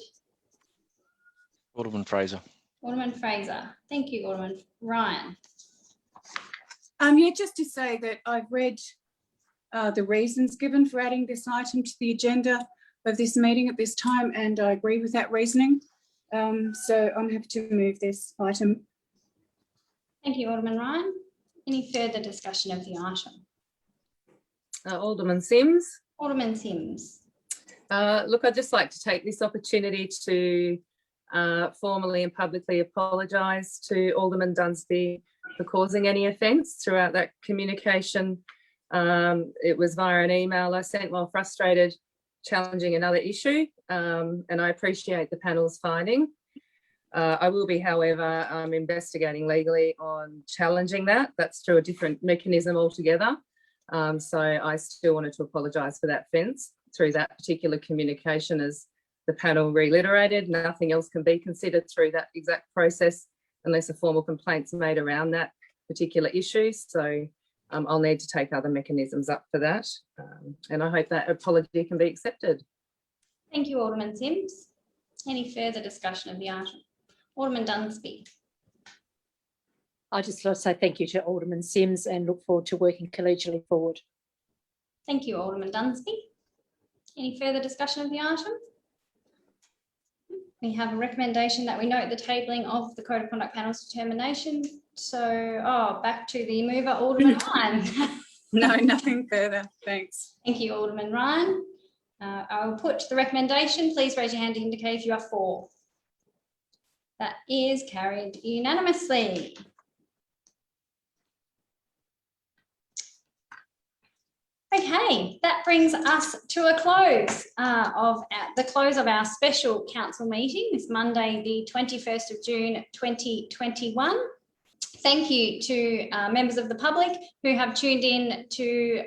Alderman Fraser. Alderman Fraser. Thank you, Alderman Ryan. Yeah, just to say that I've read the reasons given for adding this item to the agenda of this meeting at this time, and I agree with that reasoning. So I'm happy to move this item. Thank you, Alderman Ryan. Any further discussion of the item? Alderman Sims. Alderman Sims. Look, I'd just like to take this opportunity to formally and publicly apologise to Alderman Dunsby for causing any offence throughout that communication. It was via an email I sent while frustrated, challenging another issue, and I appreciate the panel's finding. I will be, however, investigating legally on challenging that. That's through a different mechanism altogether. So I still wanted to apologise for that offence through that particular communication. As the panel reiterated, nothing else can be considered through that exact process unless a formal complaint's made around that particular issue. So I'll need to take other mechanisms up for that. And I hope that apology can be accepted. Thank you, Alderman Sims. Any further discussion of the item? Alderman Dunsby. I just want to say thank you to Alderman Sims and look forward to working collegially forward. Thank you, Alderman Dunsby. Any further discussion of the item? we have a recommendation that we note the tabling of the Code of Conduct Panel's determination. So, back to the mover, Alderman Ryan. No, nothing further. Thanks. Thank you, Alderman Ryan. I will put the recommendation. Please raise your hand to indicate if you are for. That is carried unanimously. Okay, that brings us to a close of our special council meeting this Monday, the 21st of June, 2021. Thank you to members of the public who have tuned in to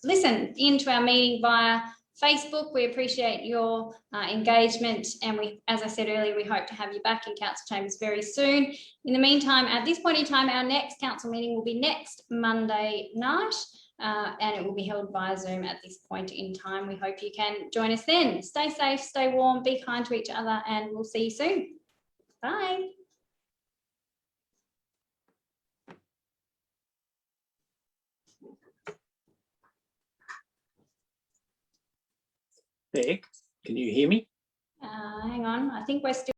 listen into our meeting via Facebook. We appreciate your engagement, and we, as I said earlier, we hope to have you back in council chambers very soon. In the meantime, at this point in time, our next council meeting will be next Monday night. And it will be held via Zoom at this point in time. We hope you can join us then. Stay safe, stay warm, be kind to each other, and we'll see you soon. Bye. Beck, can you hear me? Hang on, I think we're still